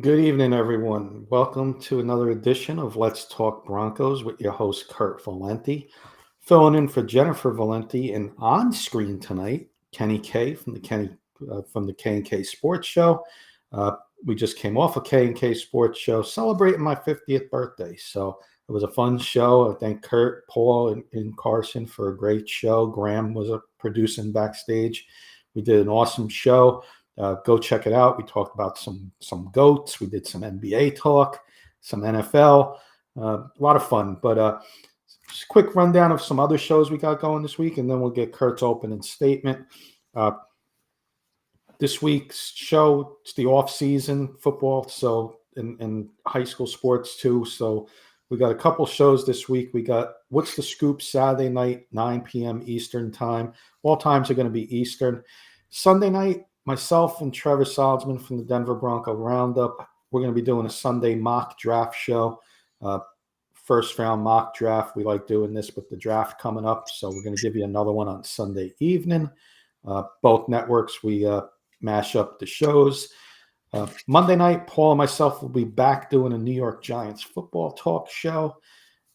Good evening, everyone. Welcome to another edition of Let's Talk Broncos with your host, Kurt Valenti. Filling in for Jennifer Valenti, and on screen tonight, Kenny K from the K and K Sports Show. Uh, we just came off a K and K Sports Show celebrating my 50th birthday. So it was a fun show. I thank Kurt, Paul, and Carson for a great show. Graham was producing backstage. We did an awesome show. Go check it out. We talked about some goats. We did some NBA talk, some NFL. A lot of fun. But just a quick rundown of some other shows we got going this week, and then we'll get Kurt's opening statement. This week's show, it's the off-season football, so and high school sports too. So we got a couple shows this week. We got What's the Scoop Saturday night, 9 p.m. Eastern time. All times are going to be Eastern. Sunday night, myself and Trevor Salzman from the Denver Bronco Roundup, we're going to be doing a Sunday mock draft show. First round mock draft. We like doing this with the draft coming up, so we're going to give you another one on Sunday evening. Both networks, we mash up the shows. Monday night, Paul and myself will be back doing a New York Giants football talk show,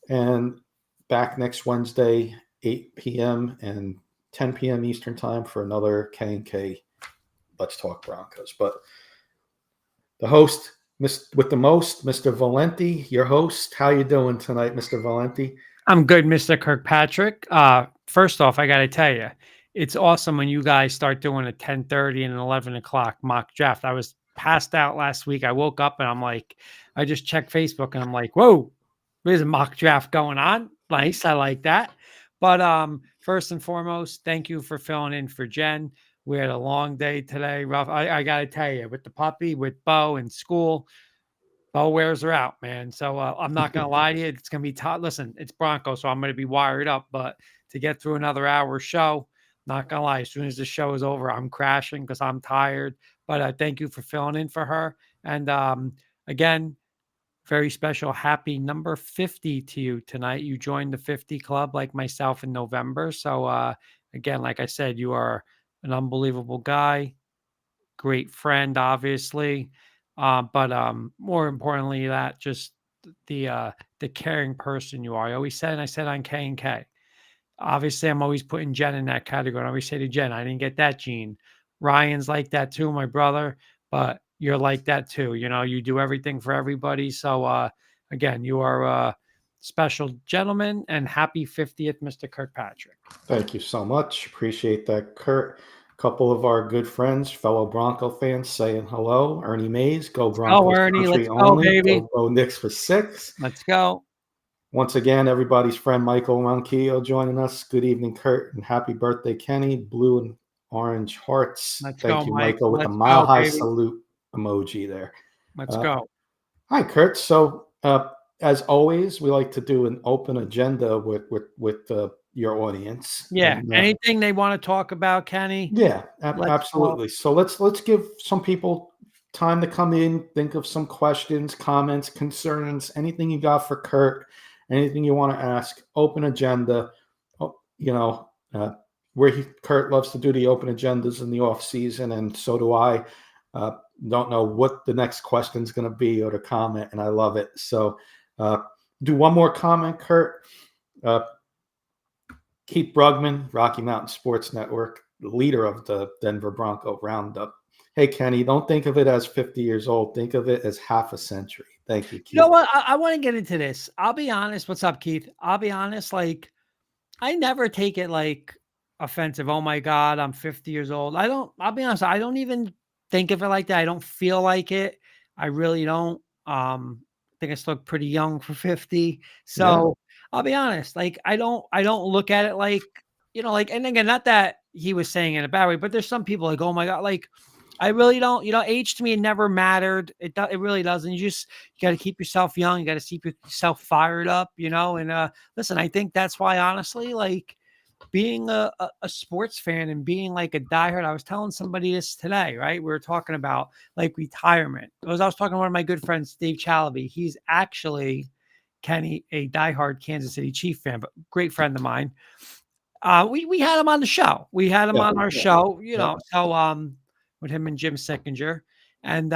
and back next Wednesday, 8 p.m. and 10 p.m. Eastern time for another K&K Let's Talk Broncos. But the host with the most, Mr. Valenti, your host. How you doing tonight, Mr. Valenti? I'm good, Mr. Kirkpatrick. First off, I got to tell you, it's awesome when you guys start doing a 10:30 and an 11 o'clock mock draft. I was passed out last week. I woke up and I'm like, I just checked Facebook and I'm like, whoa, there's a mock draft going on. Nice. I like that. But first and foremost, thank you for filling in for Jen. We had a long day today. Rough. I got to tell you, with the puppy, with Bo in school, Bo wears her out, man. So I'm not going to lie to you. It's going to be tough. Listen, it's Broncos, so I'm going to be wired up. But to get through another hour show, not going to lie, as soon as the show is over, I'm crashing because I'm tired. But thank you for filling in for her. And again, very special happy number 50 to you tonight. You joined the 50 club like myself in November. So again, like I said, you are an unbelievable guy, great friend, obviously. But more importantly, that just the caring person you are. I always said, and I said on K and K. Obviously, I'm always putting Jen in that category. I always say to Jen, I didn't get that gene. Ryan's like that too, my brother, but you're like that too. You know, you do everything for everybody. So again, you are a special gentleman, and happy 50th, Mr. Kirkpatrick. Thank you so much. Appreciate that, Kurt. A couple of our good friends, fellow Bronco fans, saying hello. Ernie Mays, go Broncos Ernie. country Let's go, only. baby. Go Knicks for 6. Let's go. Once again, everybody's friend Michael Ronquillo joining us. Good evening, Kurt, and happy birthday, Kenny. Blue and orange hearts. Thank you, Michael, with the mile-high salute emoji there. Let's go. Hi, Kurt. So, as always, we like to do an open agenda with your audience. Yeah. And, anything they want to talk about, Kenny? Yeah, absolutely. So let's give some people time to come in, think of some questions, comments, concerns, anything you got for Kurt. Anything you want to ask, open agenda. Kurt loves to do the open agendas in the off season, and so do I. Don't know what the next question is going to be or the comment, and I love it. So do one more comment, Kurt. Keith Brugman, Rocky Mountain Sports Network, the leader of the Denver Bronco Roundup. Hey, Kenny, don't think of it as 50 years old. Think of it as half a century. Thank you, Keith. You know what? I want to get into this. I'll be honest. What's up, Keith? I'll be honest. Like, I never take it like offensive. Oh my God, I'm 50 years old. I'll be honest. I don't even think of it like that. I don't feel like it. I really don't. I think I still look pretty young for 50. So yeah. I'll be honest. Like, I don't look at it like, and again, not that he was saying it in a bad way, but there's some people like, oh my God, like, I really don't, age to me never mattered. It really doesn't. You got to keep yourself young. You got to keep yourself fired up, and listen, I think that's why, honestly, like, being a sports fan and being like a diehard, I was telling somebody this today, right? We were talking about like retirement. I was talking to one of my good friends, Dave Chalaby. He's actually, Kenny, a diehard Kansas City Chief fan, but great friend of mine. We had him on the show. We had him on our show, so with him and Jim Sickinger. And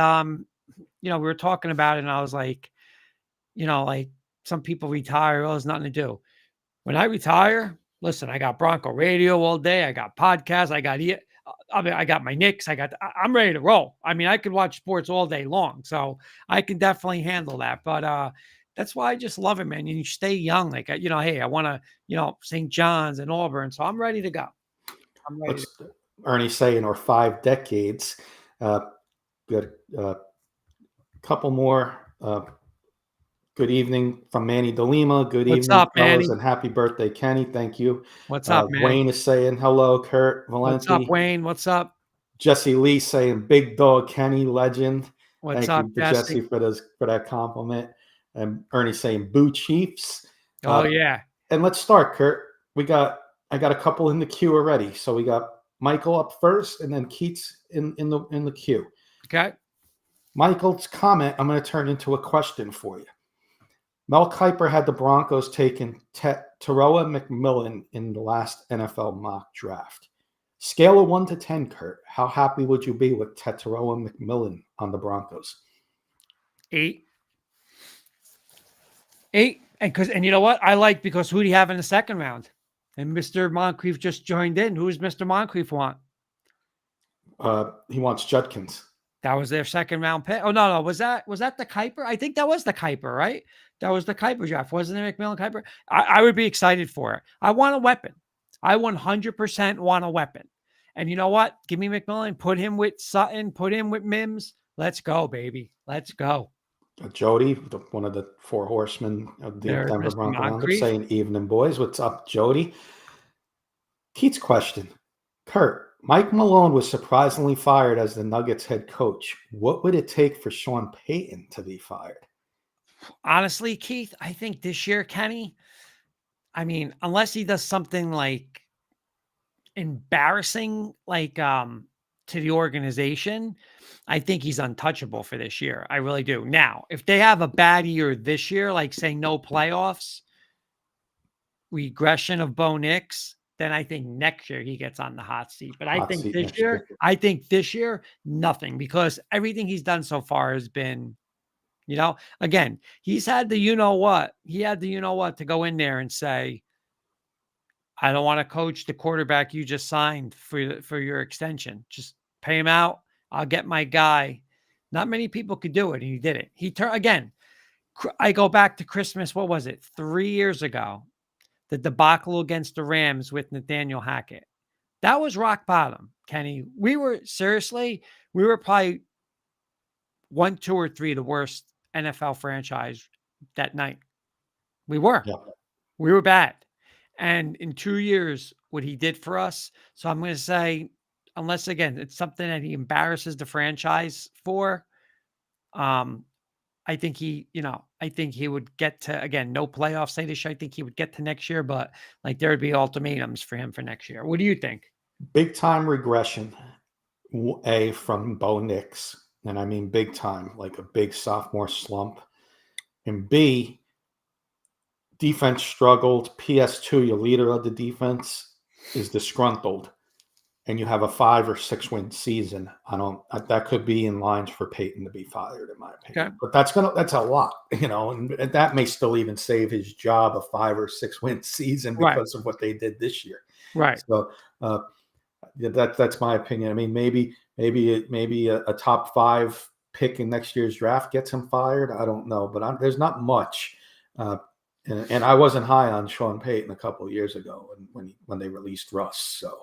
we were talking about it, and I was like, like some people retire, well, there's nothing to do. When I retire, listen, I got Bronco radio all day. I got podcasts. I got my Knicks. I'm ready to roll. I mean, I could watch sports all day long, so I can definitely handle that. But that's why I just love it, man. And you stay young. Like, hey, I want to, St. John's and Auburn, so I'm ready to go. I'm ready. What's Ernie saying? Or 5 decades. Good. Couple more. Good evening from Manny DeLima. Good What's evening, up, fellas, Manny? and happy birthday, Kenny. Thank you. What's up, man? Wayne is saying hello, Kurt What's up, Valenti. Wayne? What's up? Jesse Lee saying big dog Kenny legend. What's Thank up, you to Jesse? Jesse for that compliment. And Ernie saying boo Chiefs. Oh yeah. And let's start, Kurt. I got a couple in the queue already. So we got Michael up first, and then Keats in the queue. Okay. Michael's comment, I'm going to turn into a question for you. Mel Kiper had the Broncos taking Teroa McMillan in the last NFL mock draft. Scale of 1 to 10, Kurt. How happy would you be with Teroa McMillan on the Broncos? 8. 8. And you know what? Because who do you have in the second round? And Mr. Moncrief just joined in. Who's Mr. Moncrief want? He wants Judkins. That was their second round pick. Oh no, was that the Kiper? I think that was the Kiper, right? That was the Kiper draft. Wasn't it McMillan Kiper? I would be excited for it. I want a weapon. I 100% want a weapon. And you know what? Give me McMillan. Put him with Sutton. Put him with Mims. Let's go, baby. Let's go. Jody, one of the 4 horsemen of the There's Denver Mr. Broncos, Moncrief. saying evening, boys. What's up, Jody? Keith's question. Kurt, Mike Malone was surprisingly fired as the Nuggets head coach. What would it take for Sean Payton to be fired? Honestly, Keith, I think this year, Kenny, I mean, unless he does something like embarrassing, like to the organization, I think he's untouchable for this year. I really do. Now, if they have a bad year this year, like say no playoffs, regression of Bo Nix, then I think next year he gets on the hot seat. But I think this year, nothing, because everything he's done so far has been, again, he's had the he had the to go in there and say, I don't want to coach the quarterback you just signed for your extension. Just pay him out. I'll get my guy. Not many people could do it, and he did it. I go back to Christmas. What was it? 3 years ago, the debacle against the Rams with Nathaniel Hackett. That was rock bottom, Kenny. We were probably 1, 2, or 3 the worst NFL franchise that night. We were. Yeah. We were bad. And in 2 years, what he did for us. So I'm going to say, unless again, it's something that he embarrasses the franchise for, I think he would get to, again, no playoffs say this year. I think he would get to next year, but like there would be ultimatums for him for next year. What do you think? Big time regression, from Bo Nix. And I mean big time, like a big sophomore slump. And B, defense struggled. PS2, your leader of the defense, is disgruntled, and you have a 5 or 6 win season. That could be in lines for Peyton to be fired, in my opinion. Okay. But that's a lot, and that may still even save his job a 5 or 6 win season because of what they did this year. Right. So that's my opinion. I mean, maybe a top 5 pick in next year's draft gets him fired. I don't know, but there's not much. And I wasn't high on Sean Payton a couple of years ago when they released Russ. So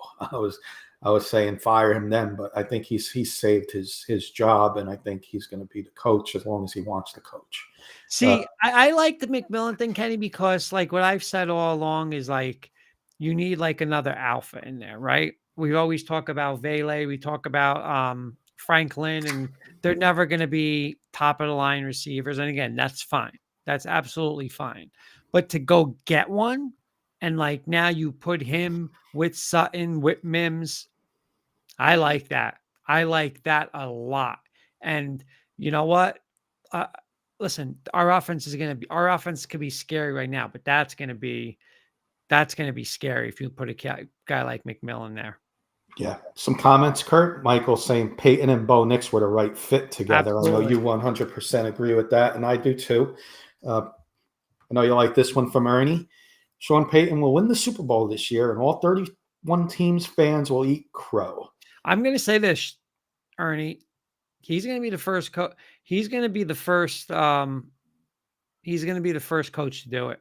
I was saying fire him then, but I think he's saved his job, and I think he's going to be the coach as long as he wants to coach. See, I like the McMillan thing, Kenny, because like what I've said all along is like you need like another alpha in there, right? We always talk about Vele, we talk about Franklin, and they're never going to be top of the line receivers. And again, that's fine. That's absolutely fine. But to go get one, and like now you put him with Sutton, with Mims, I like that. I like that a lot. And you know what? Listen, our offense could be scary right now, but that's going to be scary if you put a guy like McMillan there. Yeah. Some comments, Kurt. Michael saying Peyton and Bo Nix were the right fit together. I know Absolutely. you 100% agree with that, and I do too. I know you like this one from Ernie. Sean Payton will win the Super Bowl this year, and all 31 teams' fans will eat crow. I'm going to say this, Ernie. He's going to be the first he's going to be the first he's going to be the first coach to do it.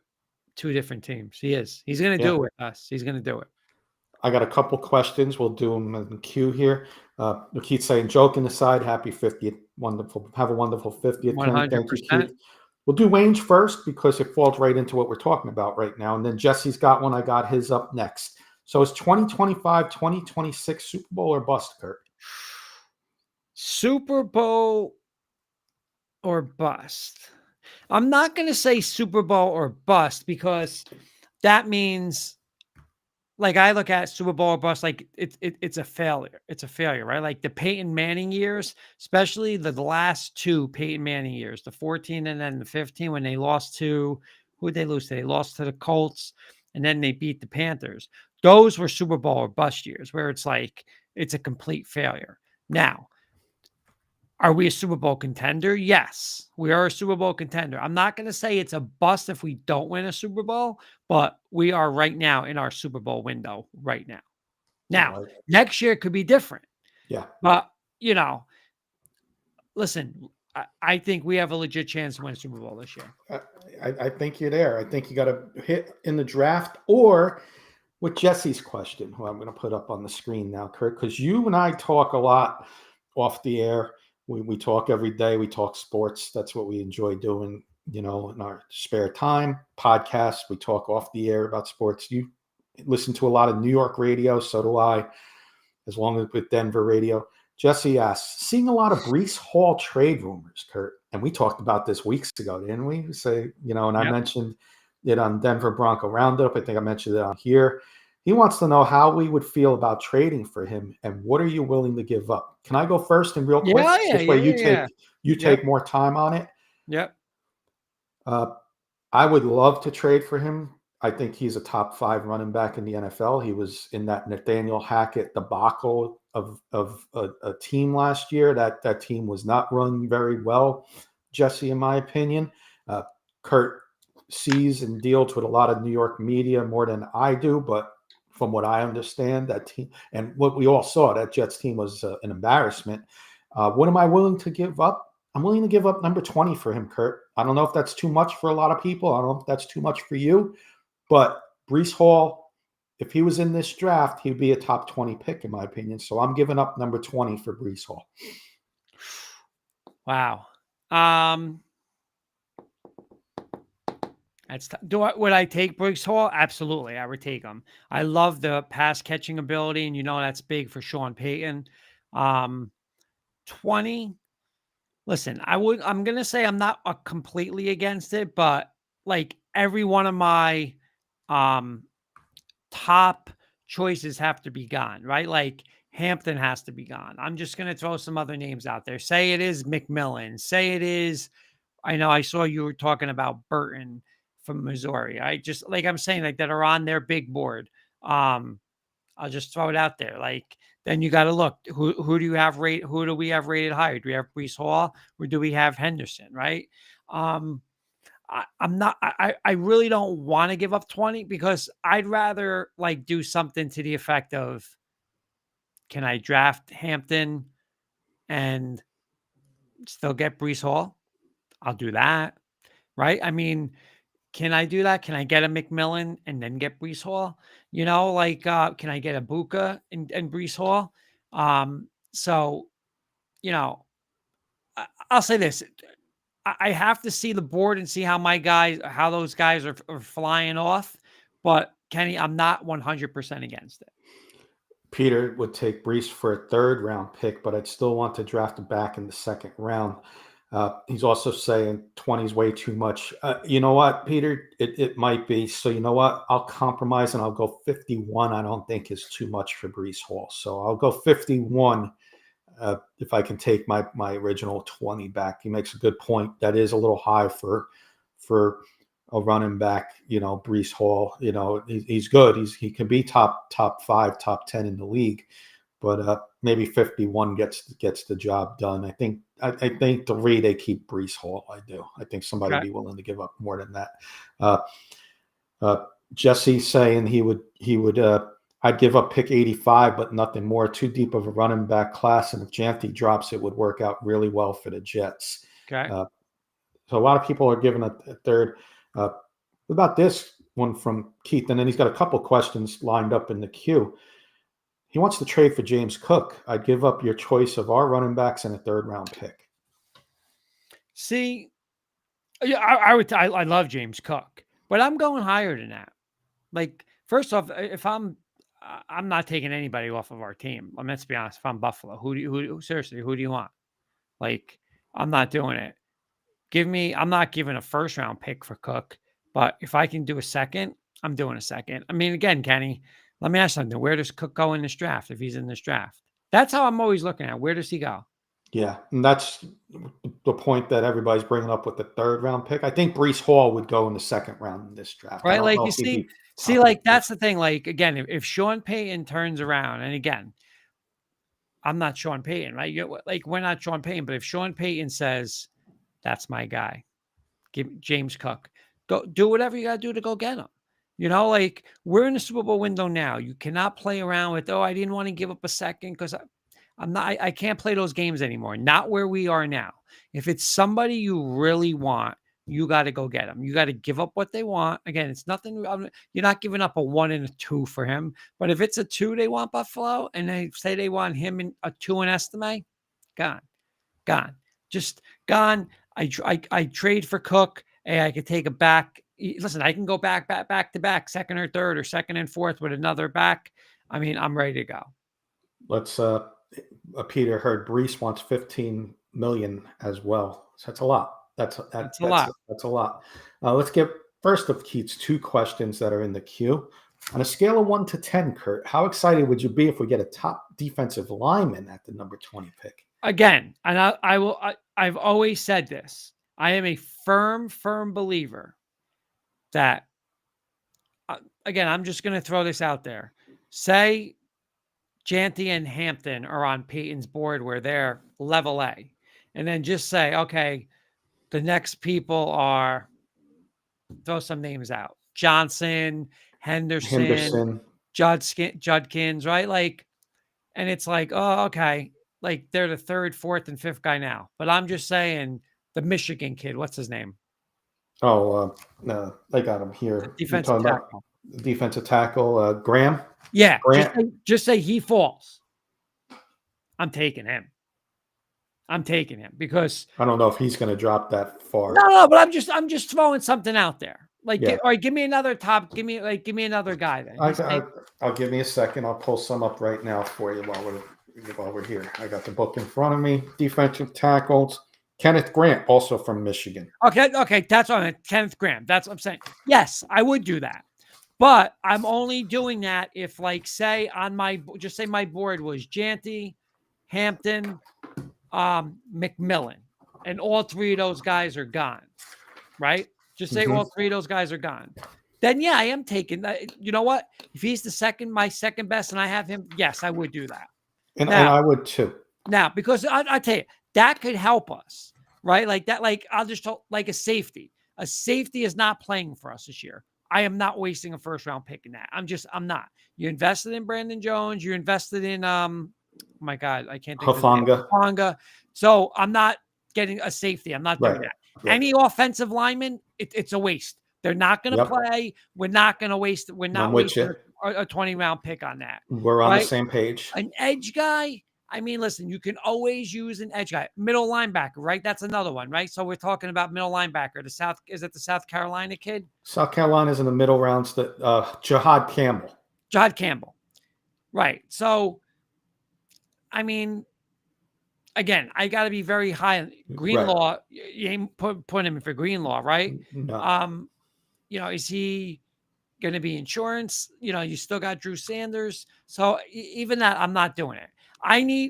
2 different teams. He is. He's going to do Yeah. it with us. He's going to do it. I got a couple questions. We'll do them in the queue here. Keith saying, joking aside, happy 50th. Wonderful. Have a wonderful 50th, Kenny. Thank you, 100%. Keith. We'll do Wayne's first because it falls right into what we're talking about right now. And then Jesse's got one. I got his up next. So is 2025, 2026 Super Bowl or bust, Kurt? Super Bowl or bust. I'm not going to say Super Bowl or bust because that means, like, I look at Super Bowl or bust like it's a failure. It's a failure, right? Like the Peyton Manning years, especially the last 2 Peyton Manning years, the 14 and then the 15, when they lost to, who did they lose to? They lost to the Colts and then they beat the Panthers. Those were Super Bowl or bust years where it's like it's a complete failure. Now, are we a Super Bowl contender? Yes, we are a Super Bowl contender. I'm not going to say it's a bust if we don't win a Super Bowl, but we are right now in our Super Bowl window right now. Now, Right. next year could be different. Yeah. But, listen, I think we have a legit chance to win a Super Bowl this year. I think you're there. I think you got to hit in the draft or with Jesse's question, who I'm going to put up on the screen now, Kurt, because you and I talk a lot off the air. We talk every day. We talk sports. That's what we enjoy doing, in our spare time. Podcasts. We talk off the air about sports. You listen to a lot of New York radio. So do I, as long as with Denver radio. Jesse asks, seeing a lot of Brees Hall trade rumors, Kurt, and we talked about this weeks ago, didn't we? Say, and I Yep. mentioned it on Denver Bronco Roundup. I think I mentioned it on here. He wants to know how we would feel about trading for him and what are you willing to give up? Can I go first and real quick? This way you Yep. take more time on it. Yep. I would love to trade for him. I think he's a top 5 running back in the NFL. He was in that Nathaniel Hackett debacle of a team last year. That team was not run very well, Jesse, in my opinion. Kurt sees and deals with a lot of New York media more than I do, but from what I understand, that team and what we all saw, that Jets team was an embarrassment. What am I willing to give up? I'm willing to give up number 20 for him, Kurt. I don't know if that's too much for a lot of people. I don't know if that's too much for you. But Brees Hall, if he was in this draft, he'd be a top 20 pick, in my opinion. So I'm giving up number 20 for Brees Hall. Wow. Would I take Brees Hall? Absolutely, I would take him. I love the pass catching ability, and that's big for Sean Payton. 20. Listen, I'm gonna say I'm not completely against it, but like every one of my top choices have to be gone, right? Like Hampton has to be gone. I'm just gonna throw some other names out there. Say it is McMillan. Say it is. I know I saw you were talking about Burton from Missouri. I just like I'm saying like that are on their big board. I'll just throw it out there. Like then you got to look who do you have rate? Who do we have rated higher? Do we have Brees Hall or do we have Henderson? Right? I'm not. I really don't want to give up 20 because I'd rather like do something to the effect of, can I draft Hampton and still get Brees Hall? I'll do that. Right? I mean, can I do that? Can I get a McMillan and then get Brees Hall? Can I get a Buka and Brees Hall? So, you know, I'll say this. I have to see the board and see how those guys are flying off. But Kenny, I'm not 100% against it. Peter would take Brees for a 3rd round pick, but I'd still want to draft him back in the 2nd round. He's also saying 20 is way too much. You know what, Peter? It might be. So you know what? I'll compromise and I'll go 51. I don't think is too much for Brees Hall. So I'll go 51 if I can take my original 20 back. He makes a good point. That is a little high for a running back. Brees Hall. He's good. He can be top 5, top 10 in the league. but maybe 51 gets the job done. I think they keep Brees Hall. I do. I think somebody would Okay. be willing to give up more than that. Uh, Jesse saying he would I'd give up pick 85, but nothing more. Too deep of a running back class, and if Janty drops, it would work out really well for the Jets. Okay. So a lot of people are giving a third. What about this one from Keith? And then he's got a couple questions lined up in the queue. He wants to trade for James Cook. I'd give up your choice of our running backs and a third-round pick. See, yeah, I love James Cook, but I'm going higher than that. Like, first off, if I'm not taking anybody off of our team. Let's be honest. If I'm Buffalo, seriously, who do you want? Like, I'm not doing it. I'm not giving a first round pick for Cook, but if I can do a second, I'm doing a second. I mean, again, Kenny, let me ask something. Where does Cook go in this draft if he's in this draft? That's how I'm always looking at. Where does he go? Yeah, and that's the point that everybody's bringing up with the third-round pick. I think Brees Hall would go in the second round in this draft. Right? Like, you see, like, that's the thing. Like, again, if Sean Payton turns around, and again, I'm not Sean Payton, right? Like, we're not Sean Payton, but if Sean Payton says, that's my guy, give James Cook, go do whatever you got to do to go get him. Like, we're in the Super Bowl window now. You cannot play around with, I didn't want to give up a second because I can't play those games anymore. Not where we are now. If it's somebody you really want, you got to go get them. You got to give up what they want. Again, it's nothing. You're not giving up a 1 and a 2 for him. But if it's a 2 they want Buffalo, and they say they want him in a 2 in Estime, gone, just gone. I trade for Cook. Hey, I could take a back. Listen, I can go back to back, second or third, or second and fourth with another back. I mean, I'm ready to go. Let's Peter heard Brees wants 15 million as well. So that's a lot. That's a lot. That's a lot. Let's get first of Keith's 2 questions that are in the queue. On a scale of 1 to 10, Kurt, how excited would you be if we get a top defensive lineman at the number 20 pick? Again, and I've always said this. I am a firm believer that, again, I'm just going to throw this out there. Say Janty and Hampton are on Peyton's board where they're level A. And then just say, okay, the next people are, throw some names out. Johnson, Henderson. Judkins, right? Like, and it's like, oh, okay. Like, they're the 3rd, 4th, and 5th guy now. But I'm just saying, the Michigan kid, what's his name? Oh, no, they got him here. Defensive tackle. Defensive tackle, Graham? Yeah, just say he falls. I'm taking him. Because I don't know if he's going to drop that far. No, but I'm just throwing something out there. Like, all right, give me another top. Give me another guy then. I'll give me a second. I'll pull some up right now for you while we're here. I got the book in front of me. Defensive tackles. Kenneth Grant, also from Michigan. Okay, that's what I meant. Kenneth Grant. That's what I'm saying. Yes, I would do that. But I'm only doing that if, like, say my board was Janty, Hampton, McMillan, and all 3 of those guys are gone, right? Just say all 3 of those guys are gone. Then, yeah, I am taking that. You know what? If he's my second best, and I have him, yes, I would do that. And I would too. Now, because I tell you, that could help us, right? Like that, like I'll just tell, like a safety. A safety is not playing for us this year. I am not wasting a first round pick in that. I'm not. You invested in Brandon Jones. You invested in oh my God, I can't think of Hufanga. So I'm not getting a safety. I'm not doing that. Right. Any offensive lineman, it's a waste. They're not going to play. We're not going to waste. We're not wasting a 20-round pick on that. We're on the same page. An edge guy. I mean, listen, you can always use an edge guy. Middle linebacker, right? That's another one, right? So we're talking about middle linebacker. Is it the South Carolina kid? South Carolina's in the middle rounds. Jahad Campbell. Right. So, I mean, again, I got to be very high. Greenlaw, you ain't put him in for Greenlaw, right? No. Is he going to be insurance? You still got Drew Sanders. So even that, I'm not doing it.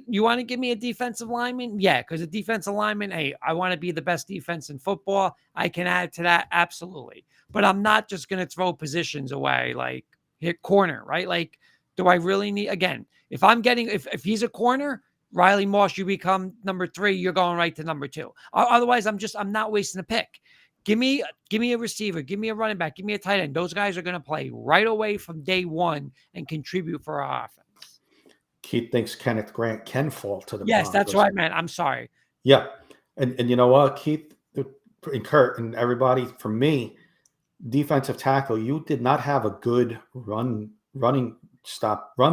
You want to give me a defensive lineman? Yeah, because a defensive lineman, hey, I want to be the best defense in football. I can add to that, absolutely. But I'm not just going to throw positions away, like hit corner, right? Like, Do I really need, again, if he's a corner, Riley Moss, you become number 3, you're going right to number 2. Otherwise, I'm not wasting a pick. Give me a receiver, give me a running back, give me a tight end. Those guys are going to play right away from day one and contribute for our offense. Keith thinks Kenneth Grant can fall to the Yes, Broncos. that's what I meant. I'm sorry. Yeah. And you know what, Keith and Kurt and everybody, for me, defensive tackle, you did not have a good run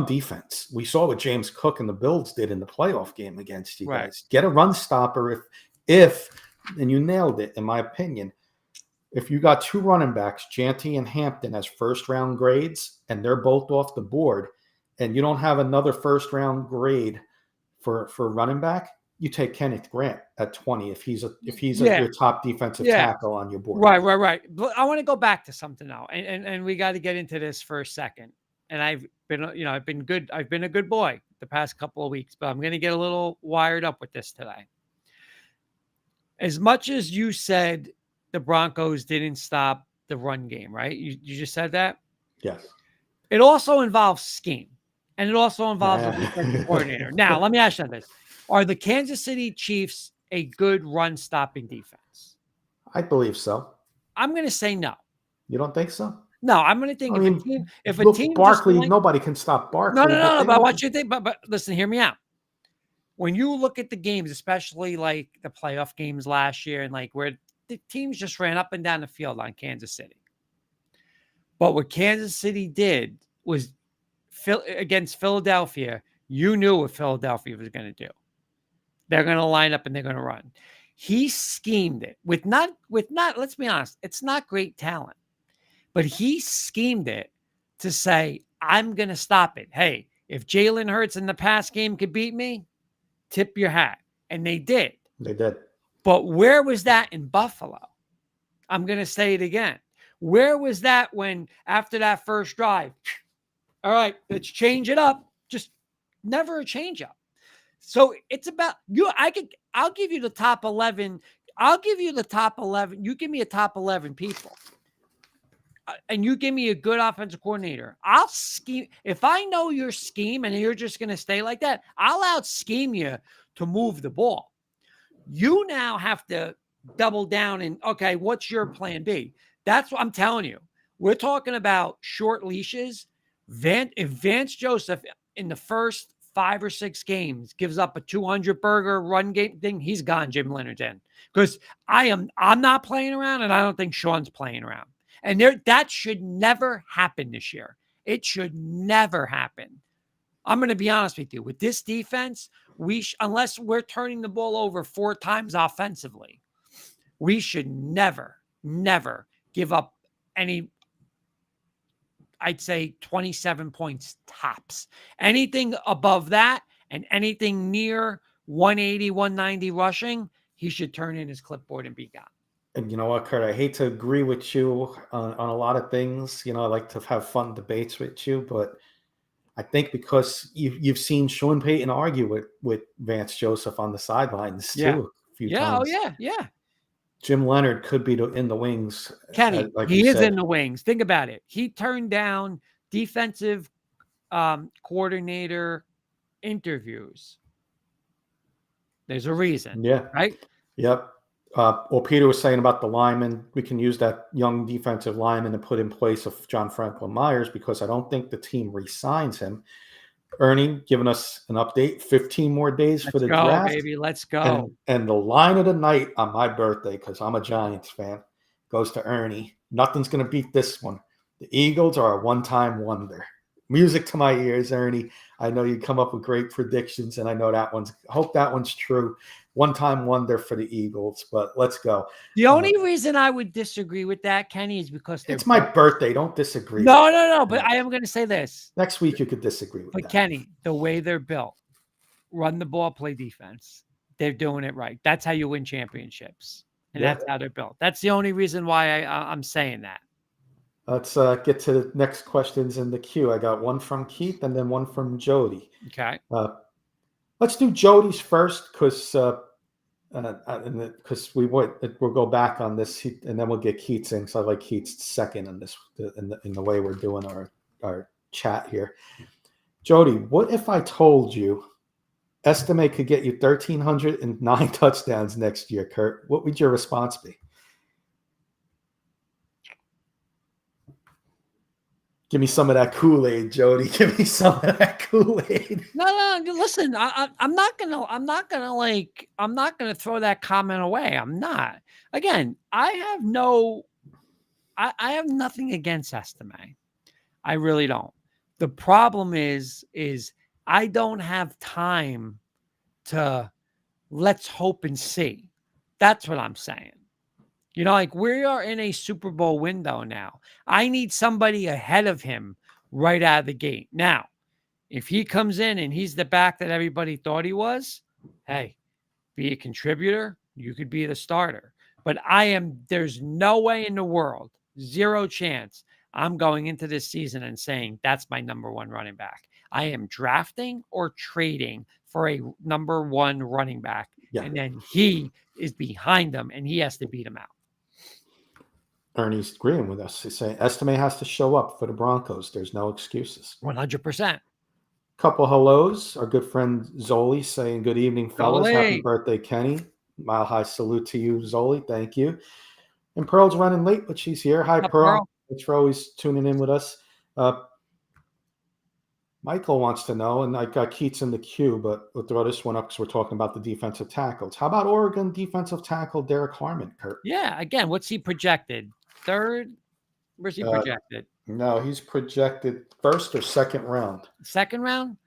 defense. We saw what James Cook and the Bills did in the playoff game against you guys. Get a run stopper and you nailed it, in my opinion. If you got 2 running backs, Janty and Hampton, as first-round grades, and they're both off the board, and you don't have another first-round grade for running back, you take Kenneth Grant at 20 if he's your top defensive tackle on your board. Right. But I want to go back to something now, and we got to get into this for a second. And I've been good. I've been a good boy the past couple of weeks, but I'm going to get a little wired up with this today. As much as you said the Broncos didn't stop the run game, right? You just said that? Yes. It also involves scheme, and it also involves a defensive coordinator. Now, let me ask you this. Are the Kansas City Chiefs a good run-stopping defense? I believe so. I'm going to say no. You don't think so? No, I'm going to think if a team Barkley, nobody can stop Barkley. No. But I want you to think. But listen, hear me out. When you look at the games, especially like the playoff games last year, and like where the teams just ran up and down the field on Kansas City. But what Kansas City did was against Philadelphia. You knew what Philadelphia was going to do. They're going to line up and they're going to run. He schemed it with not. Let's be honest. It's not great talent. But he schemed it to say, I'm going to stop it. Hey, if Jalen Hurts in the past game could beat me, tip your hat. And they did. They did. But where was that in Buffalo? I'm going to say it again. Where was that when after that first drive? All right, let's change it up. Just never a change up. So it's about you. I'll give you the top 11. I'll give you the top 11. You give me a top 11 people. And you give me a good offensive coordinator. I'll scheme. If I know your scheme and you're just going to stay like that, I'll out scheme you to move the ball. You now have to double down and, okay, what's your plan B? That's what I'm telling you. We're talking about short leashes. If Vance Joseph in the first 5 or 6 games gives up a 200 burger run game thing, he's gone, Jim Leonard's in. Because I'm not playing around, and I don't think Sean's playing around. And that should never happen this year. It should never happen. I'm going to be honest with you. With this defense, unless we're turning the ball over 4 times offensively, we should never give up any, I'd say 27 points tops. Anything above that and anything near 180, 190 rushing, he should turn in his clipboard and be gone. And you know what, Kurt, I hate to agree with you on a lot of things. I like to have fun debates with you, but I think because you've seen Sean Payton argue with Vance Joseph on the sidelines too a few times. Yeah. Jim Leonard could be in the wings. Kenny, he is in the wings. Think about it. He turned down defensive coordinator interviews. There's a reason. Yeah. Right? Yep. Well, Peter was saying about the lineman, we can use that young defensive lineman to put in place of John Franklin Myers because I don't think the team re-signs him. Ernie giving us an update, 15 more days for the draft. Baby. Let's go. And the line of the night on my birthday, because I'm a Giants fan, goes to Ernie. Nothing's going to beat this one. The Eagles are a one-time wonder. Music to my ears, Ernie. I know you come up with great predictions, and I know hope that one's true. One-time wonder for the Eagles, but let's go. The only reason I would disagree with that, Kenny, is because it's my birthday. Don't disagree. No. But I am going to say this. Next week you could disagree with that. But Kenny, the way they're built, run the ball, play defense. They're doing it right. That's how you win championships, and that's how they're built. That's the only reason why I'm saying that. Let's get to the next questions in the queue. I got one from Keith and then one from Jody. Okay. Let's do Jody's first because we'll go back on this and then we'll get Keith's in. So I like Keith's second in this in the way we're doing our chat here. Jody, what if I told you Estime could get you 1,309 touchdowns next year, Kurt? What would your response be? Give me some of that Kool-Aid, Jody. Give me some of that Kool-Aid. No. Listen, I'm not gonna throw that comment away. I'm not. Again, I have nothing against Estime. I really don't. The problem is I don't have time to let's hope and see. That's what I'm saying. Like we are in a Super Bowl window now. I need somebody ahead of him right out of the gate. Now, if he comes in and he's the back that everybody thought he was, hey, be a contributor. You could be the starter. But there's no way in the world, zero chance, I'm going into this season and saying that's my number one running back. I am drafting or trading for a number one running back. Yeah. And then he is behind them and he has to beat him out. Ernie's agreeing with us. He's saying Estime has to show up for the Broncos. There's no excuses. 100%. Couple hellos. Our good friend Zoli saying, good evening, fellas. Zoli. Happy birthday, Kenny. Mile high salute to you, Zoli. Thank you. And Pearl's running late, but she's here. Hi, Pearl. Thanks for always tuning in with us. Michael wants to know, and I got Keats in the queue, but we'll throw this one up because we're talking about the defensive tackles. How about Oregon defensive tackle Derek Harmon, Kurt? Yeah, again, what's he projected? Third? Where's he projected? No, he's projected first or second round. Second round?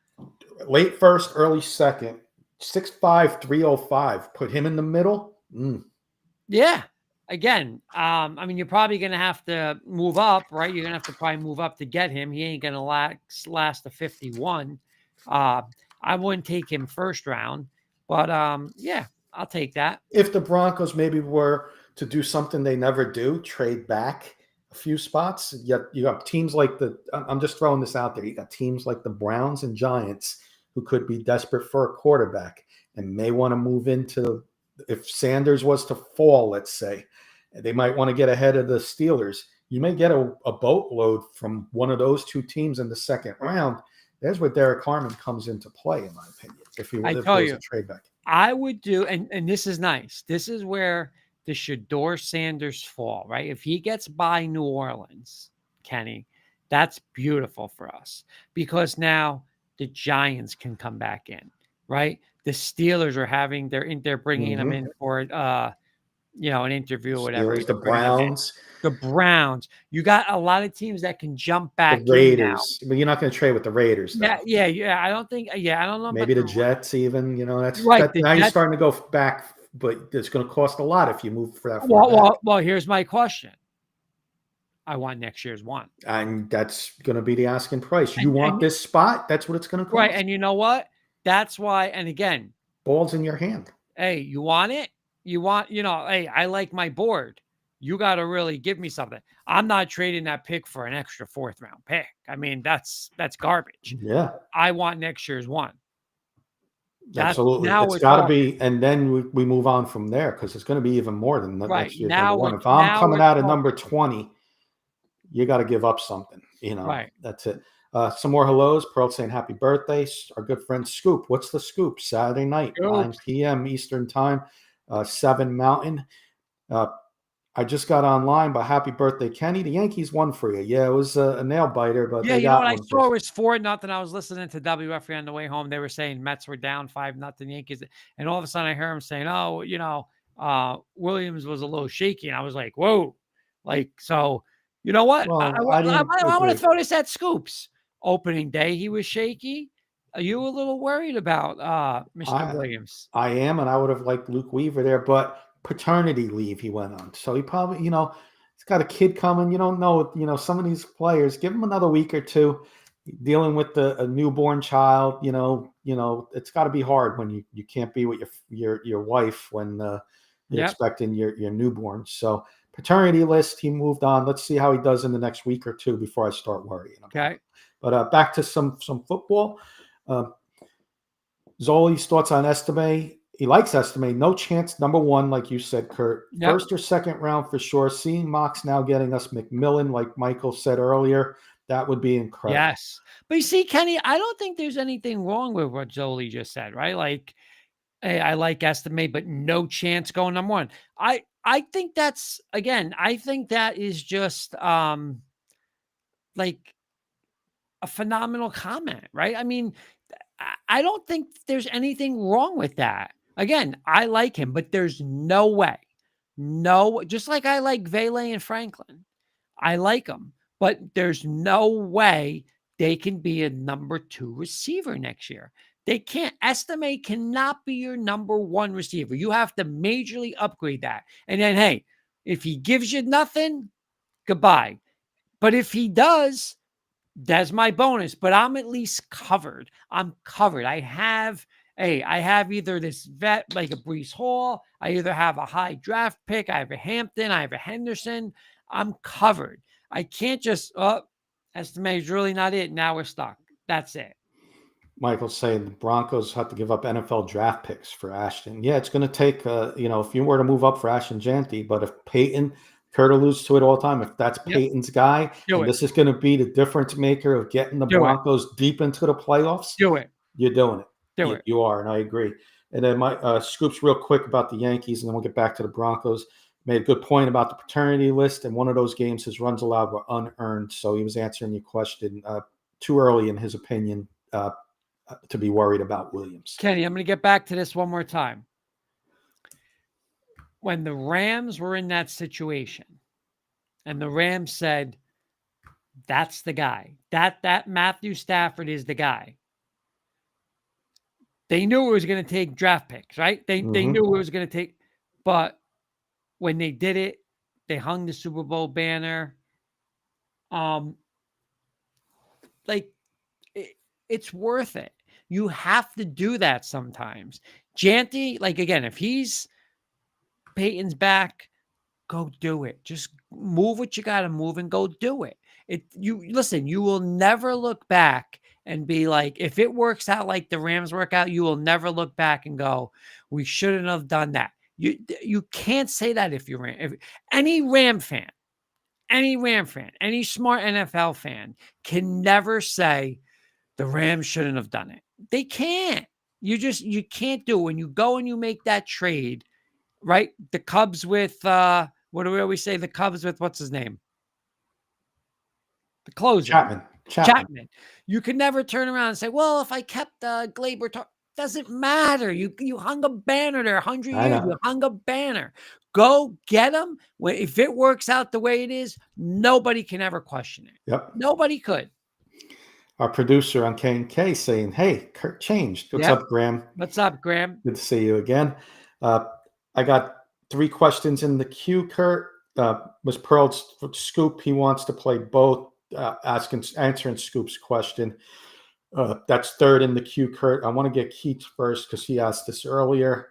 Late first, early second. 6'5", 305. Put him in the middle. Yeah. Again, you're probably going to have to move up, right? You're going to have to probably move up to get him. He ain't going to last a 51. I wouldn't take him first round, but yeah, I'll take that. If the Broncos maybe were to do something they never do, trade back a few spots, you got teams like I'm just throwing this out there. You got teams like the Browns and Giants who could be desperate for a quarterback and may want to move into, if Sanders was to fall, let's say, they might want to get ahead of the Steelers. You may get a boatload from one of those two teams in the second round. There's where Derek Harmon comes into play, in my opinion, if he was a trade back. I would do, and this is nice. This is where the Shedeur Sanders fall, right? If he gets by New Orleans, Kenny, that's beautiful for us because now the Giants can come back in, right? The Steelers are they're bringing them in for an interview or whatever. Steelers, the Browns. You got a lot of teams that can jump back. The Raiders, but you're not going to trade with the Raiders. Though. Yeah. I don't think. Yeah, I don't know. Maybe the Jets, even. That's right. Now you're starting to go back, but it's going to cost a lot if you move for that. Well, here's my question. I want next year's one, and that's going to be the asking price. You want this spot? That's what it's going to cost. Right, and you know what? That's why. And again, ball's in your hand. Hey, you want it? You want, hey, I like my board. You got to really give me something. I'm not trading that pick for an extra fourth round pick. That's garbage. Yeah. I want next year's one. Absolutely. It's got to be. And then we move on from there because it's going to be even more than next year's number one. If I'm coming out of number 20, you got to give up something. Right. That's it. Some more hellos. Pearl saying happy birthday. Our good friend Scoop. What's the scoop? Saturday night, 9 p.m. Eastern time, 7 Mountain. I just got online, but happy birthday, Kenny. The Yankees won for you. Yeah, it was a nail biter, but yeah, what I saw was 4-0. I was listening to WFA on the way home. They were saying Mets were down 5-0 Yankees, and all of a sudden I hear them saying, "Oh, Williams was a little shaky," and I was like, "Whoa!" So. You know what? Well, I want to throw this at Scoops. Opening day, he was shaky. Are you a little worried about Mr. Williams? I am, and I would have liked Luke Weaver there, but paternity leave he went on. So he probably, he's got a kid coming. You don't know, some of these players, give him another week or two. Dealing with a newborn child, it's got to be hard when you can't be with your wife when you're expecting your newborn. So paternity list, he moved on. Let's see how he does in the next week or two before I start worrying. Okay. But back to some football. Zoli's thoughts on Estime. He likes Estime. No chance. Number one, like you said, Kurt. First or second round for sure. Seeing mocks now getting us McMillan, like Michael said earlier. That would be incredible. Yes. But you see, Kenny, I don't think there's anything wrong with what Jolie just said, right? Like, hey, I like estimate, but no chance going number one. I think that's again, I think that is just like a phenomenal comment, right? I mean, I don't think there's anything wrong with that. Again, I like him, but there's no way. No, just like I like Vele and Franklin. I like them, but there's no way they can be a number 2 receiver next year. They can't. Estimate cannot be your number 1 receiver. You have to majorly upgrade that. And then, hey, if he gives you nothing, goodbye. But if he does, that's my bonus. But I'm at least covered. I'm covered. I have either this vet like a Brees Hall. I either have a high draft pick. I have a Hampton. I have a Henderson. I'm covered. I can't just, estimate is really not it. Now we're stuck. That's it. Michael's saying the Broncos have to give up NFL draft picks for Ashton. Yeah, it's going to take, if you were to move up for Ashton Janty, but if Peyton, Kurt alludes to it all the time, if that's Peyton's guy, this is going to be the difference maker of getting the Broncos deep into the playoffs, you're doing it. You are, and I agree. And then my Scoops real quick about the Yankees, and then we'll get back to the Broncos. Made a good point about the paternity list, and one of those games, his runs allowed were unearned, so he was answering your question too early, in his opinion, to be worried about Williams. Kenny, I'm going to get back to this one more time. When the Rams were in that situation, and the Rams said, that's the guy, that Matthew Stafford is the guy. They knew it was going to take draft picks, right? They knew it was going to take, but when they did it, they hung the Super Bowl banner. It's worth it. You have to do that sometimes. Janty, like again, if he's Peyton's back, go do it. Just move what you got to move and go do it. You will never look back and be like, if it works out like the Rams work out, you will never look back and go, we shouldn't have done that. You can't say that if any Ram fan, any smart NFL fan can never say the Rams shouldn't have done it. They can't. You can't do it. When you go and you make that trade, right? The Cubs with what do we always say? The Cubs with what's his name? The closer. Chapman. You can never turn around and say, well, if I kept Glaber, doesn't matter. You hung a banner there 100 years. You hung a banner. Go get him. If it works out the way it is, nobody can ever question it. Yep. Nobody could. Our producer on K&K saying, hey, Kurt changed. What's up, Graham? What's up, Graham? Good to see you again. I got 3 questions in the queue, Kurt. Was Pearl's Scoop. He wants to play both, answering Scoop's question. That's 3rd in the queue, Kurt. I want to get Keith first because he asked this earlier.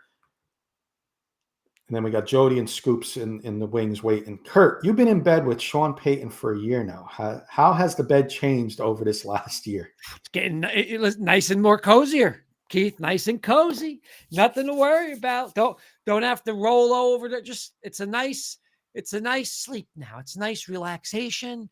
And then we got Jody and Scoops in the wings waiting. Kurt, you've been in bed with Sean Payton for a year now. How has the bed changed over this last year? It's getting nice and more cozier, Keith. Nice and cozy. Nothing to worry about. Don't have to roll over. It's a nice sleep now. It's nice relaxation.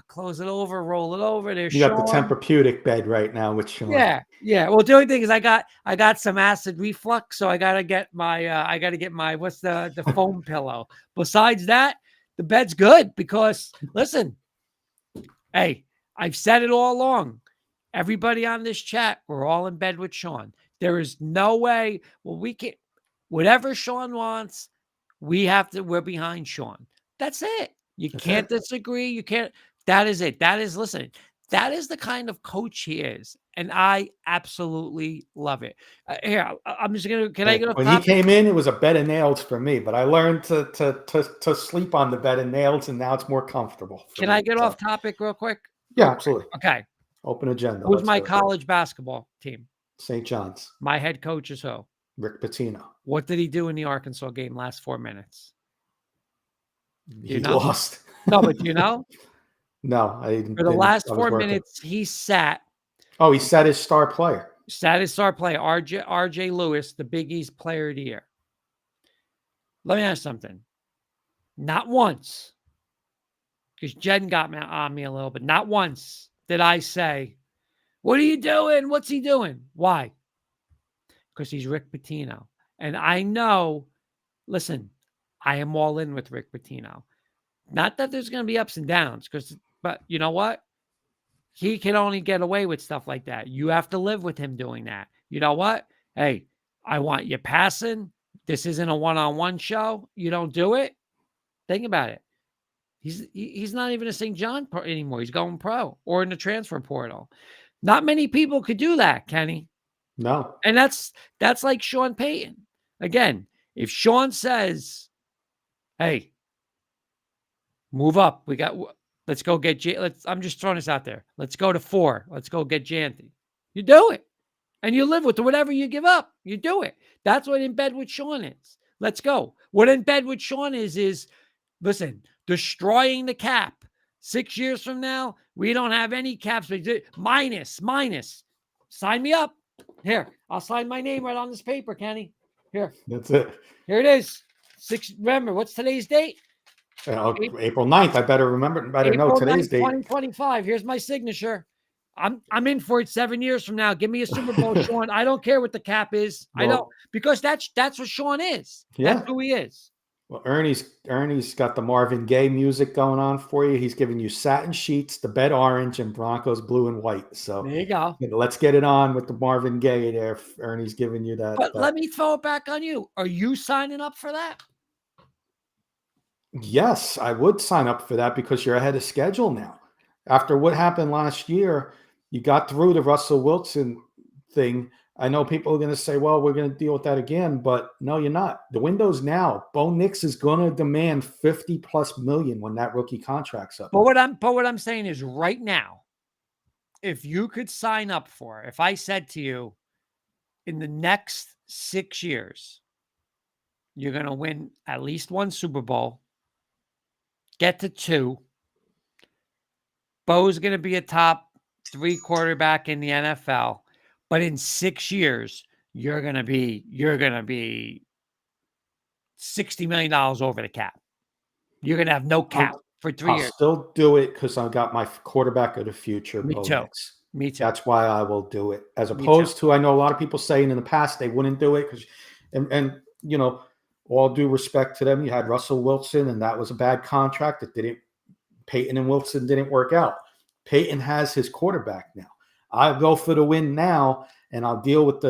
Close it over, roll it over. There's you got the Tempur-Pedic bed right now with Sean. Yeah. Well, the only thing is I got some acid reflux, so I gotta get my what's the foam pillow. Besides that, the bed's good because listen, hey, I've said it all along. Everybody on this chat, we're all in bed with Sean. There is no way. Well, we can whatever Sean wants, we're behind Sean. That's it. You can't disagree. You can't. That is it. That is the kind of coach he is. And I absolutely love it. Here, I'm just going to, can I get a When he came in, it was a bed of nails for me, but I learned to sleep on the bed of nails, and now it's more comfortable. Can I get off topic real quick? Yeah, absolutely. Okay. Open agenda. Who's my college basketball team? St. John's. My head coach is who? Rick Pitino. What did he do in the Arkansas game last 4 minutes? He lost. No, but do you know? No, I didn't. For the last 4 minutes, he sat. Oh, he sat his star player. RJ Lewis, the Big East Player of the Year. Let me ask you something. Not once because Jen got on me a little bit. Not once did I say, "What are you doing? What's he doing?" Why? Because he's Rick Pitino. And I know, listen, I am all in with Rick Pitino. Not that there's going to be ups and downs, but you know what? He can only get away with stuff like that. You have to live with him doing that. You know what? Hey, I want you passing. This isn't a one-on-one show. You don't do it. Think about it. He's not even a St. John anymore. He's going pro or in the transfer portal. Not many people could do that, Kenny. No. And that's like Sean Payton. Again, if Sean says, "Hey, move up. Let's go get I'm just throwing this out there. Let's go to 4. Let's go get Janty." You do it. And you live with whatever you give up. You do it. That's what in bed with Sean is. Let's go. What in bed with Sean is listen, destroying the cap. 6 years from now, we don't have any caps. Minus. Sign me up. Here, I'll sign my name right on this paper, Kenny. Here. That's it. Here it is. Remember, what's today's date? April 9th. I better know today's date. 2025. Here's my signature. I'm in for it 7 years from now. Give me a Super Bowl, Sean. I don't care what the cap is. Well, I don't, because that's what Sean is. Yeah. That's who he is. Well, Ernie's got the Marvin Gaye music going on for you. He's giving you satin sheets, the bed orange, and Broncos blue and white. So there you go. Let's get it on with the Marvin Gaye there. Ernie's giving you that. But let me throw it back on you. Are you signing up for that? Yes, I would sign up for that because you're ahead of schedule now. After what happened last year, you got through the Russell Wilson thing. I know people are going to say, well, we're going to deal with that again, but no, you're not. The window's now. Bo Nix is going to demand $50+ million when that rookie contract's up. But what I'm saying is right now, if you could sign up for, if I said to you, in the next 6 years, you're going to win at least 1 Super Bowl, get to 2. Bo's going to be a top 3 quarterback in the NFL. But in 6 years, you're going to be $60 million over the cap. You're going to have no cap for 3 years. I'll still do it because I've got my quarterback of the future. Me too. Me too. That's why I will do it. As opposed to, I know a lot of people saying in the past they wouldn't do it because, and you know, all due respect to them, you had Russell Wilson, and that was a bad contract. Peyton and Wilson didn't work out. Peyton has his quarterback now. I'll go for the win now, and I'll deal with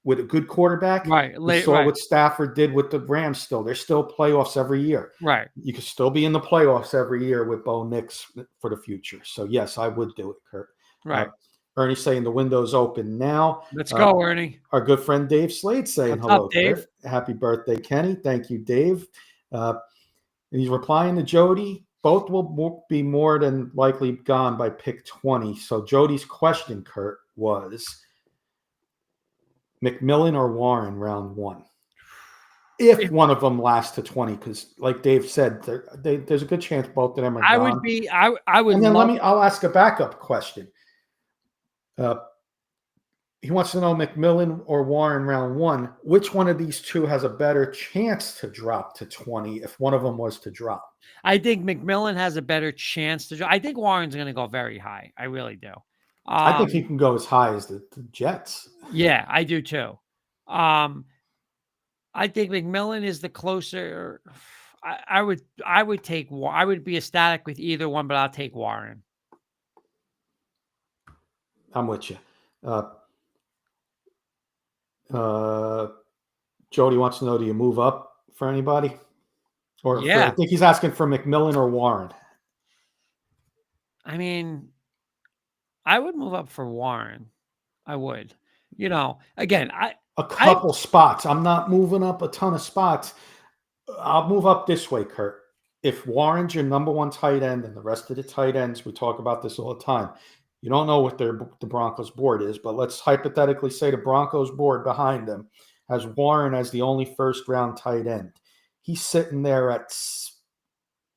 with a good quarterback. Right. We saw what Stafford did with the Rams still. There's still playoffs every year. Right. You can still be in the playoffs every year with Bo Nix for the future. So, yes, I would do it, Kurt. Right. Ernie's saying the window's open now. Let's go, Ernie. Our good friend Dave Slade saying What's hello, up, Dave? Kurt. Happy birthday, Kenny. Thank you, Dave. And he's replying to Jody. Both will be more than likely gone by pick 20. So Jody's question, Kurt, was McMillan or Warren round 1? If one of them lasts to 20, because like Dave said, there's a good chance both of them are gone. I would. And then I'll ask a backup question. He wants to know McMillan or Warren round 1. Which one of these two has a better chance to drop to 20 if one of them was to drop? I think McMillan has a better chance to drop. I think Warren's going to go very high. I really do. I think he can go as high as the Jets. Yeah, I do too. I think McMillan is the closer. I would be ecstatic with either one, but I'll take Warren. I'm with you. Jody wants to know, do you move up for anybody? I think he's asking for McMillan or Warren. I mean, I would move up for Warren. I would. You know, again, a couple spots. I'm not moving up a ton of spots. I'll move up this way, Kurt. If Warren's your number 1 tight end and the rest of the tight ends, we talk about this all the time. You don't know what the Broncos board is, but let's hypothetically say the Broncos board behind them has Warren as the only first-round tight end. He's sitting there at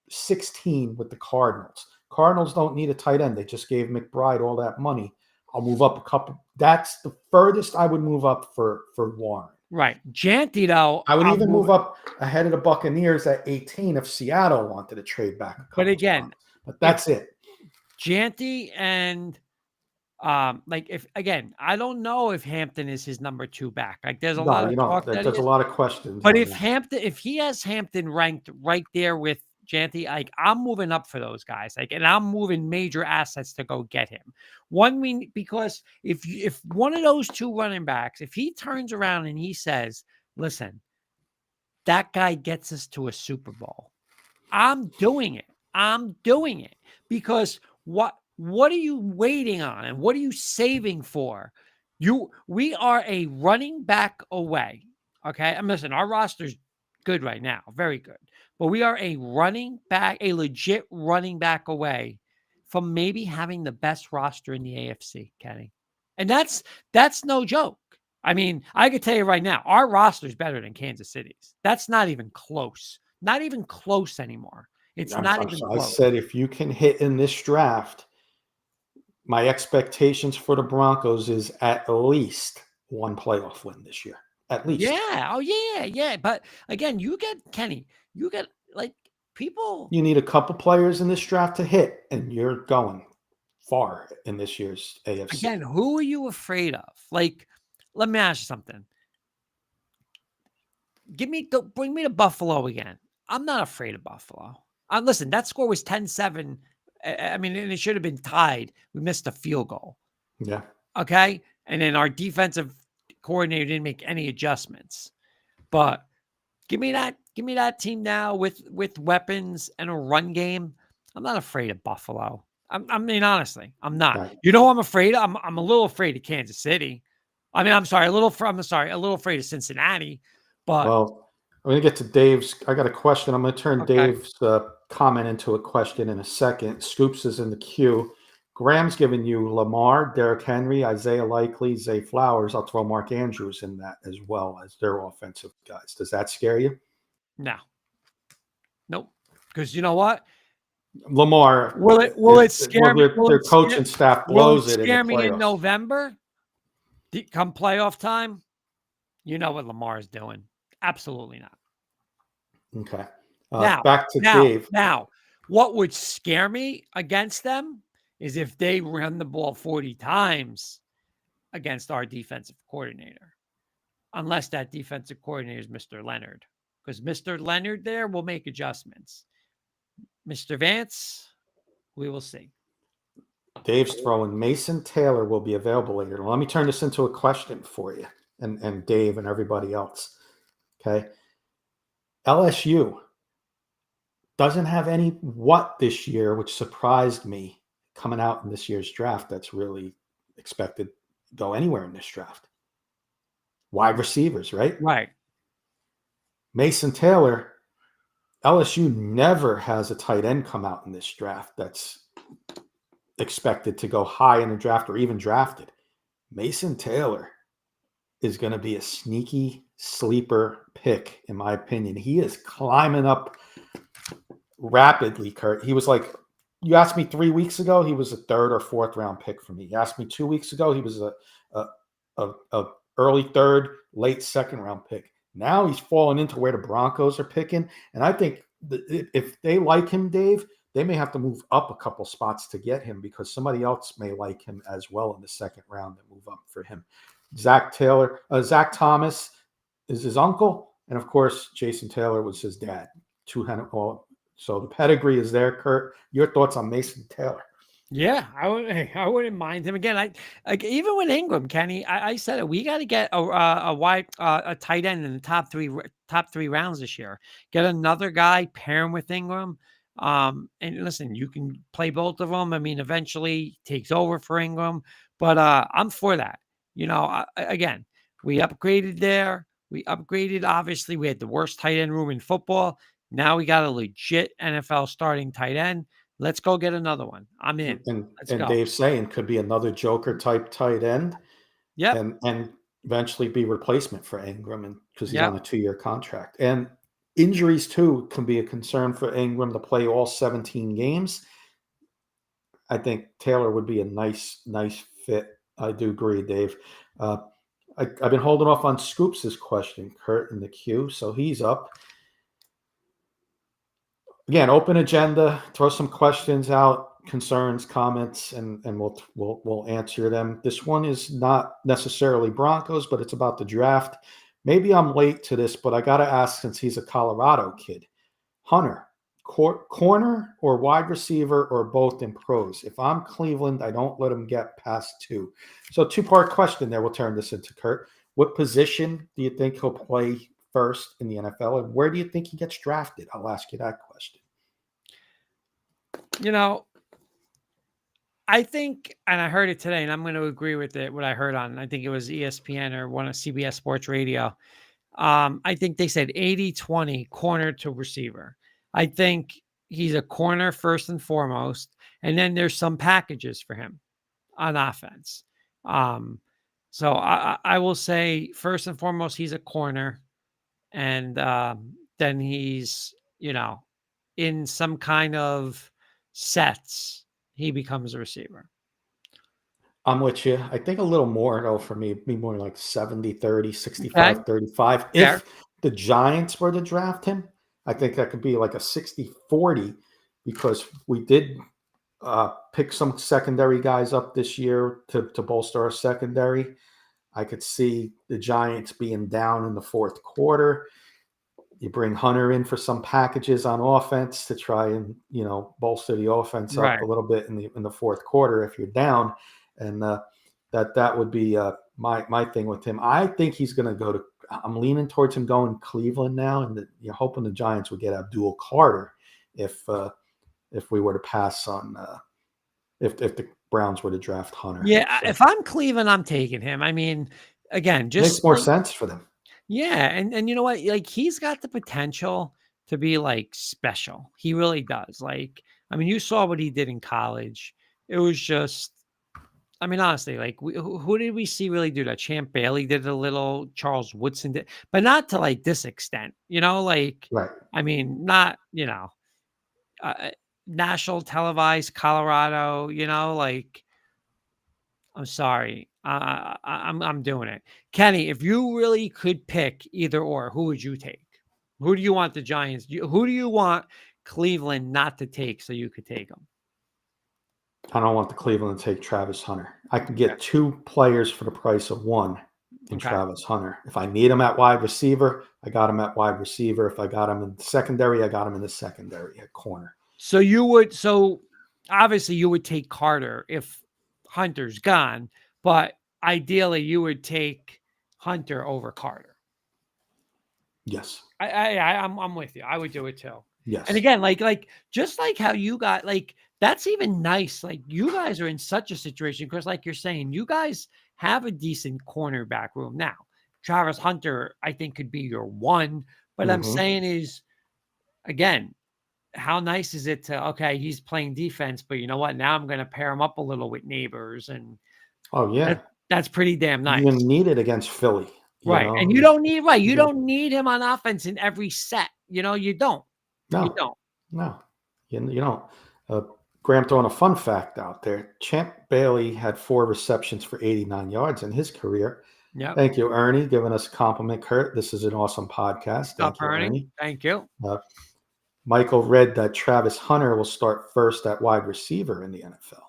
16 with the Cardinals. Cardinals don't need a tight end. They just gave McBride all that money. I'll move up a couple. That's the furthest I would move up for Warren. Right. Janty, though, I would I'm even move moving. up ahead of the Buccaneers at 18 if Seattle wanted to trade back a But couple again, spots. But if that's it. Janty and like if again, I don't know if Hampton is his number 2 back. Like there's a No, lot of you don't. talk that he There's a is. lot of questions But on if that. he has Hampton ranked right there with Janty, like I'm moving up for those guys. Like, and I'm moving major assets to go get him. Because if one of those 2 running backs, if he turns around and he says, listen, that guy gets us to a Super Bowl. I'm doing it. I'm doing it because what are you waiting on and what are you saving for? We are a running back away. Okay. And listen, our roster's good right now, very good. But we are a legit running back away from maybe having the best roster in the AFC, Kenny. And that's no joke. I mean, I could tell you right now, our roster is better than Kansas City's. That's not even close. Not even close anymore. It's not even I close. said if you can hit in this draft, my expectations for the Broncos is at least one playoff win this year. At least. Yeah. Oh, yeah. Yeah. But again, you get Kenny, you get like people. You need a couple players in this draft to hit, and you're going far in this year's AFC. Again, who are you afraid of? Like, let me ask you something. Bring me to Buffalo again. I'm not afraid of Buffalo. Listen, that score was 10-7. I mean, and it should have been tied. We missed a field goal. Yeah. Okay. And then our defensive coordinator didn't make any adjustments. But give me that team now with weapons and a run game. I'm not afraid of Buffalo. I mean, honestly, I'm not. Right. You know, I'm afraid. I'm a little afraid of Kansas City. I mean, I'm sorry, a little afraid of Cincinnati. But Well, I'm going to get to Dave's. I got a question. I'm going to turn okay, Dave's comment into a question in a second. Scoops is in the queue. Graham's giving you Lamar, Derrick Henry, Isaiah Likely, Zay Flowers. I'll throw Mark Andrews in that as well as their offensive guys. Does that scare you? no, nope. Because you know what? Lamar, Will it scare me? their coaching staff Will it blows it in the scare me in playoffs. November? Come playoff time, you know what Lamar is doing. Absolutely not. Okay. Now, Back to Dave. Now, what would scare me against them is if they run the ball 40 times against our defensive coordinator, unless that defensive coordinator is Mr. Leonard, because Mr. Leonard there will make adjustments. Mr. Vance, we will see. Dave's throwing Mason Taylor will be available later. Let me turn this into a question for you and Dave and everybody else. Okay. LSU doesn't have any what this year, which surprised me coming out in this year's draft. That's really expected to go anywhere in this draft. Wide receivers, right? Right. Mason Taylor, LSU never has a tight end come out in this draft that's expected to go high in the draft or even drafted. Mason Taylor is going to be a sneaky sleeper pick, in my opinion. He is climbing up rapidly, Kurt. He was like, you asked me 3 weeks ago, he was a 3rd or 4th round pick for me. You asked me 2 weeks ago, he was a early 3rd, late 2nd round pick. Now he's falling into where the Broncos are picking. And I think if they like him, Dave, they may have to move up a couple spots to get him because somebody else may like him as well in the 2nd round and move up for him. Zach Thomas is his uncle. And of course, Jason Taylor was his dad. So the pedigree is there, Kurt. Your thoughts on Mason Taylor? Yeah, I wouldn't mind him again. Even with Ingram, Kenny, I said it. We got to get a tight end in the top three rounds this year. Get another guy, pair him with Ingram. And listen, you can play both of them. I mean, eventually takes over for Ingram, but I'm for that. You know, again, we upgraded there. We upgraded. Obviously, we had the worst tight end room in football. Now we got a legit NFL starting tight end. Let's go get another one. I'm in. Let's And go. Dave's saying could be another Joker type tight end. Yep. And eventually be replacement for Ingram and because he's Yep. on a 2-year contract. And injuries too can be a concern for Ingram to play all 17 games. I think Taylor would be a nice fit. I do agree, Dave. I've been holding off on Scoops' question, Kurt, in the queue, so he's up. Again, open agenda. Throw some questions out, concerns, comments, and we'll answer them. This one is not necessarily Broncos, but it's about the draft. Maybe I'm late to this, but I got to ask since he's a Colorado kid. Hunter, corner or wide receiver or both in pros? If I'm Cleveland, I don't let him get past 2. So two-part question there. We'll turn this into Kurt. What position do you think he'll play first in the NFL, and where do you think he gets drafted? I'll ask you that question. I think, and I heard it today, and I'm going to agree with it, what I heard on, I think it was ESPN or one of CBS Sports Radio. I think they said 80-20 corner to receiver. I think he's a corner first and foremost, and then there's some packages for him on offense. So I will say first and foremost, he's a corner, and then he's, in some kind of sets, he becomes a receiver. I'm with you. I think a little more, though, for me, be more like 70-30, 65-35. If the Giants were to draft him, I think that could be like a 60-40 because we did pick some secondary guys up this year to bolster our secondary. I could see the Giants being down in the fourth quarter. You bring Hunter in for some packages on offense to try and, bolster the offense up a little bit in the fourth quarter if you're down. And that would be my thing with him. I think he's going to go to – I'm leaning towards him going Cleveland now, and you're hoping the Giants would get Abdul Carter if we were to pass on if the Browns were to draft Hunter. Yeah, so if I'm Cleveland, I'm taking him. I mean, again, just makes more sense for them. Yeah, and you know what? Like, he's got the potential to be like special. He really does. Like, I mean, you saw what he did in college. It was just, I mean, honestly, like, who did we see really do that? Champ Bailey did a little. Charles Woodson did, but not to like this extent. Like, right. I mean, not national televised Colorado. Like, I'm sorry. I'm doing it. Kenny, if you really could pick either or, who would you take? Who do you want the Giants? Who do you want Cleveland not to take so you could take them? I don't want the Cleveland to take Travis Hunter. I can get 2 players for the price of 1 in Travis Hunter. If I need him at wide receiver, I got him at wide receiver. If I got him in the secondary, I got him in the secondary at corner. So obviously you would take Carter if Hunter's gone, but ideally you would take Hunter over Carter. Yes. I'm with you. I would do it too. Yes. And again, like just like how you got, like, that's even nice. Like, you guys are in such a situation because, like you're saying, you guys have a decent cornerback room now. Travis Hunter, I think, could be your one. But I'm saying is, again, how nice is it to, okay, he's playing defense, but you know what? Now I'm going to pair him up a little with Neighbors, and that's pretty damn nice. You need it against Philly, right? And you don't need You don't need him on offense in every set. You don't. No, you don't. No, you don't. Graham throwing a fun fact out there. Champ Bailey had 4 receptions for 89 yards in his career. Yeah. Thank you, Ernie, giving us a compliment, Kurt. This is an awesome podcast. Thank you, Ernie. Thank you. Michael read that Travis Hunter will start first at wide receiver in the NFL.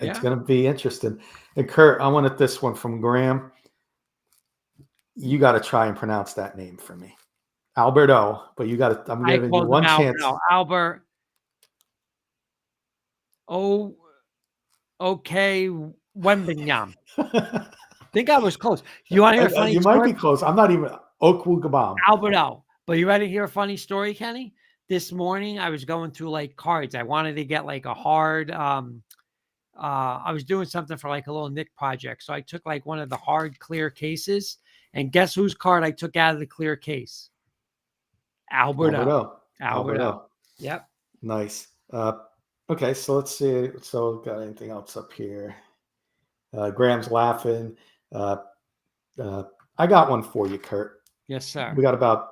It's going to be interesting. And Kurt, I wanted this one from Graham. You got to try and pronounce that name for me. Alberto, but you got to, I'm giving you one chance. Albert. Okay. Wembenyam. I think I was close. You want to hear a funny story? You might be close. I'm not even Okwugabam. Alberto. But you ready to hear a funny story, Kenny? This morning, I was going through like cards. I wanted to get like a hard, I was doing something for like a little Nick project. So I took like one of the hard clear cases, and guess whose card I took out of the clear case? Alberto. Yep. Nice. Okay. So let's see. So got anything else up here? Graham's laughing. I got one for you, Kurt. Yes, sir. We got a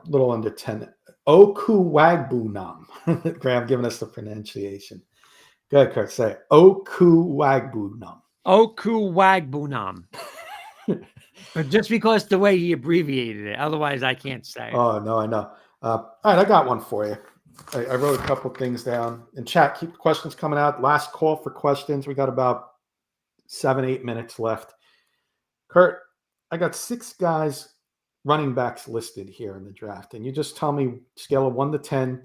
little under 10. Okuwagbunam. Graham giving us the pronunciation. Go ahead, Kurt. Say it. Okuwagbunam. Okuwagbunam. But just because the way he abbreviated it, otherwise I can't say it. Oh, no, I know. All right, I got one for you. I wrote a couple things down. In chat, keep the questions coming out. Last call for questions. We got about 7-8 minutes left. Kurt, I got 6 guys, running backs listed here in the draft. And you just tell me scale of 1 to 10,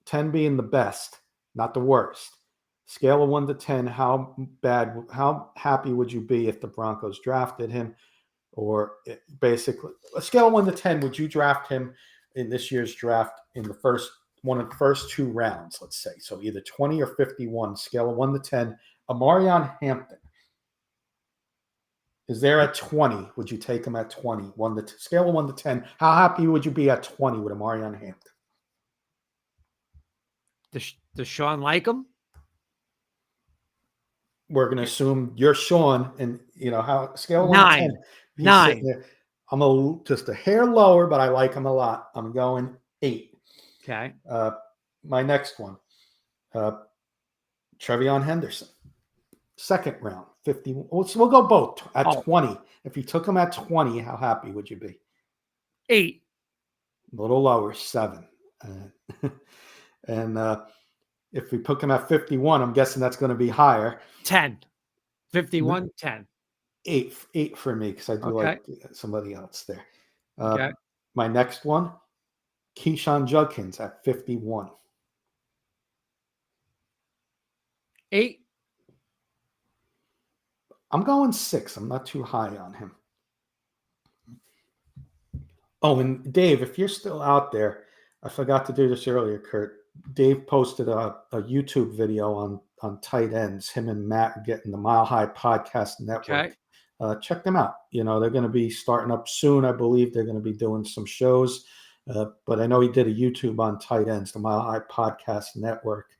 10 being the best, not the worst. Scale of 1 to 10, how happy would you be if the Broncos drafted him? Or basically, a scale of 1 to 10, would you draft him in this year's draft in the one of the first 2 rounds, let's say? So either 20 or 51, scale of 1 to 10. Amarion Hampton. Is there at 20? Would you take him at 20? Scale of 1 to 10. How happy would you be at 20 with Amarion Hampton? Does Sean like him? We're going to assume you're Sean, and how scale of 1 to 10. 9. There. I'm just a hair lower, but I like him a lot. I'm going 8. Okay. My next one, Trevion Henderson, 2nd round, 50. We'll go both at 20. If you took him at 20, how happy would you be? 8. A little lower, 7. And if we took him at 51, I'm guessing that's going to be higher. 10. 51, 10. 8 for me, because I do like somebody else there. My next one, Keyshawn Judkins at 51. 8. I'm going 6. I'm not too high on him. Oh, and Dave, if you're still out there, I forgot to do this earlier, Kurt. Dave posted a YouTube video on tight ends. Him and Matt are getting the Mile High Podcast Network. Check them out. They're going to be starting up soon. I believe they're going to be doing some shows. But I know he did a YouTube on tight ends, the Mile High Podcast Network.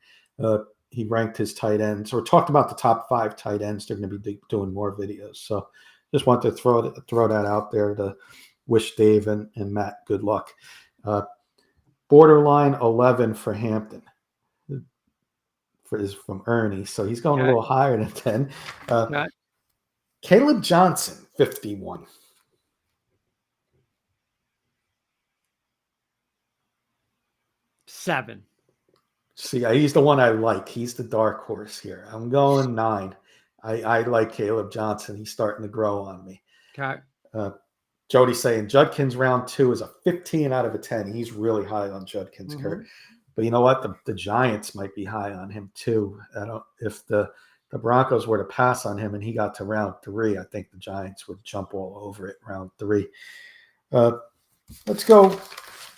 He ranked his tight ends, or talked about the top 5 tight ends. They're going to be doing more videos. So just want to throw that out there to wish Dave and Matt good luck. Borderline 11 for Hampton. Is from Ernie. So he's going a little higher than 10. Caleb Johnson, 51. 7. See, he's the one I like. He's the dark horse here. I'm going 9. I like Caleb Johnson. He's starting to grow on me. Okay. Jody's saying Judkins round 2 is a 15 out of a 10. He's really high on Judkins, Kurt. But you know what? The Giants might be high on him too. If the Broncos were to pass on him and he got to round 3, I think the Giants would jump all over it round 3. Let's go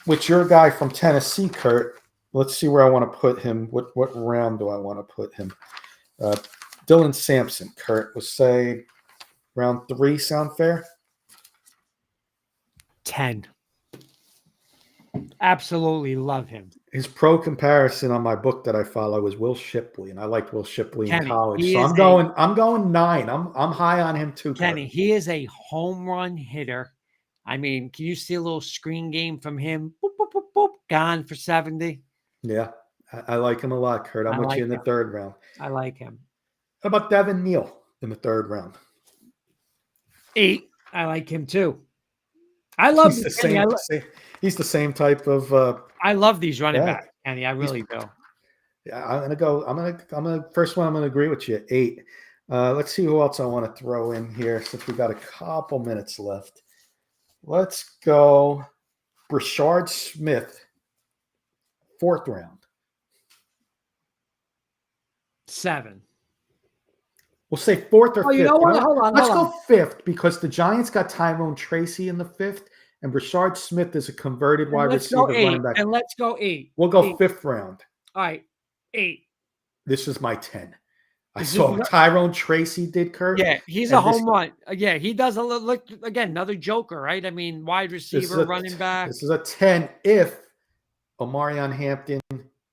with your guy from Tennessee, Kurt. Let's see where I want to put him. What round do I want to put him? Dylan Sampson, Kurt. Let's say round 3. Sound fair? 10. Absolutely love him. His pro comparison on my book that I follow is Will Shipley, and I liked Will Shipley in college. So I'm going 9. I'm high on him too. Kenny, he is a home run hitter. I mean, can you see a little screen game from him? Boop, boop, boop, boop, gone for 70. Yeah, I like him a lot, Kurt. I'm with you in the 3rd round. I like him. How about Devin Neal in the 3rd round? 8. I like him too. I love he's the same type of. I love these running backs, Kenny. I really do. Yeah, I'm gonna first one. I'm gonna agree with you. 8. Let's see who else I want to throw in here since we've got a couple minutes left. Let's go, Brashard Smith, 4th round. 7. We'll say 4th or 5th. You know what? Hold on. Let's go 5th because the Giants got Tyrone Tracy in the 5th, and Brashard Smith is a converted wide receiver running back. And let's go 8. We'll go 5th round. All right, 8. This is my 10. I saw Tyrone Tracy did, Kurt. Yeah, he's a home run. Yeah, he does a little, look, again, another joker, right? I mean, wide receiver, running back. This is a 10 if Amarion Hampton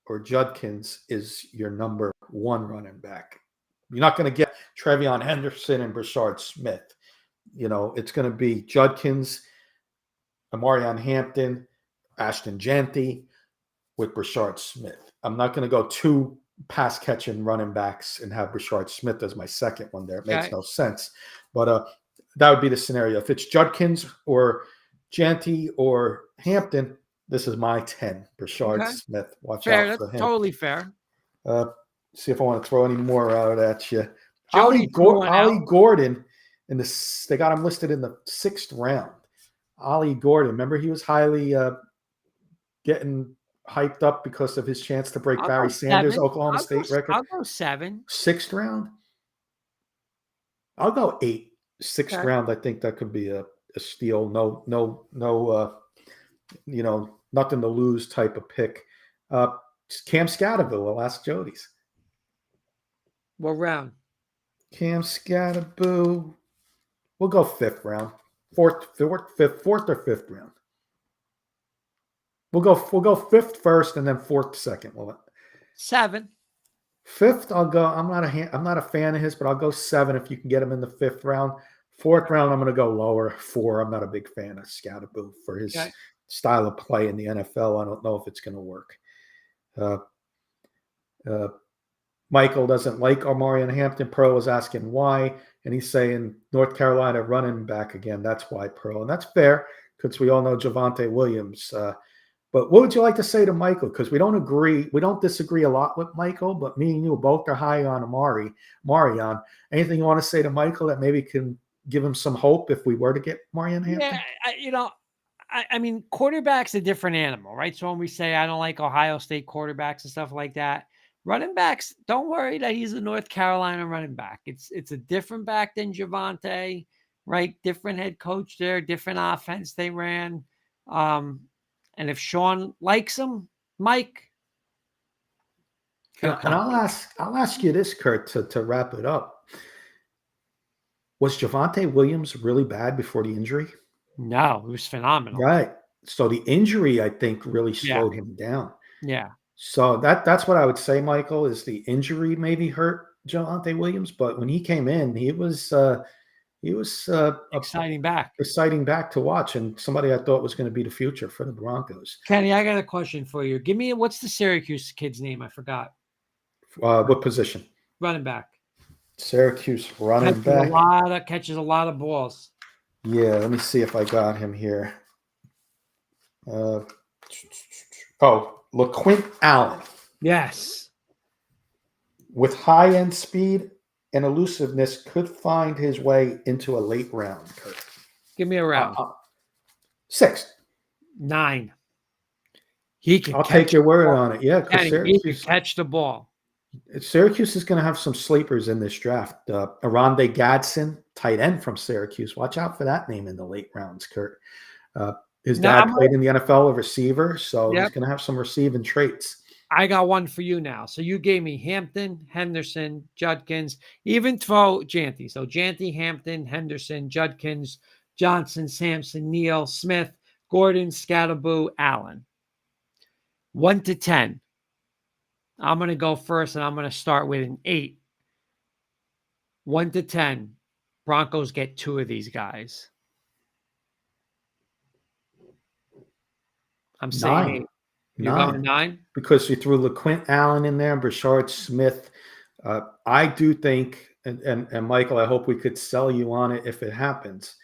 or Judkins is your number 1 running back. You're not going to get Trevion Henderson and Brashard Smith. It's going to be Judkins, Amarion Hampton, Ashton Jeanty with Brashard Smith. I'm not going to go 2 pass catching running backs and have Brashard Smith as my second one there. It makes Okay. no sense. But that would be the scenario. If it's Judkins or Janty or Hampton, this is my 10. Brashard Okay. Smith. Watch Fair. out That's for him. totally fair. See if I want to throw any more out at you. Jody threw one Ollie out. Gordon, they got him listed in the 6th round. Ollie Gordon, remember he was highly getting hyped up because of his chance to break I'll Barry go Sanders' 7. Oklahoma State record. I'll go 7. 6th round? I'll go 8. 6th Okay. round, I think that could be a steal. No, nothing to lose type of pick. Cam Scatterville, I'll ask Jody's. What round? Cam Scatterville. We'll go 5th round. 4th or 5th round. We'll go 5th first and then 4th second. 7. 5th, I'll go. I'm not a fan of his, but I'll go 7 if you can get him in the 5th round. 4th round, I'm going to go lower. 4. I'm not a big fan of Scatterville for his style of play in the NFL. I don't know if it's going to work. Michael doesn't like Omarion Hampton. Pearl is asking why, and he's saying North Carolina running back again. That's why, Pearl, and that's fair because we all know Javonte Williams. But what would you like to say to Michael? Because we don't disagree a lot with Michael, but me and you both are high on Marion. Anything you want to say to Michael that maybe can give him some hope if we were to get Marion Hampton? Yeah, I mean, quarterback's a different animal, right? So when we say I don't like Ohio State quarterbacks and stuff like that, running backs, don't worry that he's a North Carolina running back. It's a different back than Javonte, right? Different head coach there, different offense they ran. And if Sean likes him, Mike. And I'll ask you this, Kurt, to wrap it up. Was Javonte Williams really bad before the injury? No, it was phenomenal. Right. So the injury, I think, really slowed him down. Yeah. So that's what I would say, Michael, is the injury maybe hurt Javonte Williams, but when he came in, he was exciting back to watch, and somebody I thought was going to be the future for the Broncos. Kenny, I got a question for you. Give me what's the Syracuse kid's name? I forgot. What position? Running back. Syracuse running back. Catches a lot of balls. Yeah, let me see if I got him here. LaQuint Allen. Yes. With high-end speed and elusiveness, could find his way into a late round, Kurt. Give me a round. 6. 9. I'll take your word on it. Yeah, because he can catch the ball. Syracuse is going to have some sleepers in this draft. Aronde Gadsden, tight end from Syracuse. Watch out for that name in the late rounds, Kurt. His dad played in the NFL, a receiver, so he's going to have some receiving traits. I got one for you now. So you gave me Hampton, Henderson, Judkins, even throw Janty. So Janty, Hampton, Henderson, Judkins, Johnson, Sampson, Neal, Smith, Gordon, Scatterboo, Allen. 1 to 10. I'm going to go first, and I'm going to start with an 8. 1 to 10. Broncos get 2 of these guys. I'm saying 9. 8. You're going 9? Because you threw LaQuint Allen in there and Brashard Smith. I do think, and Michael, I hope we could sell you on it if it happens.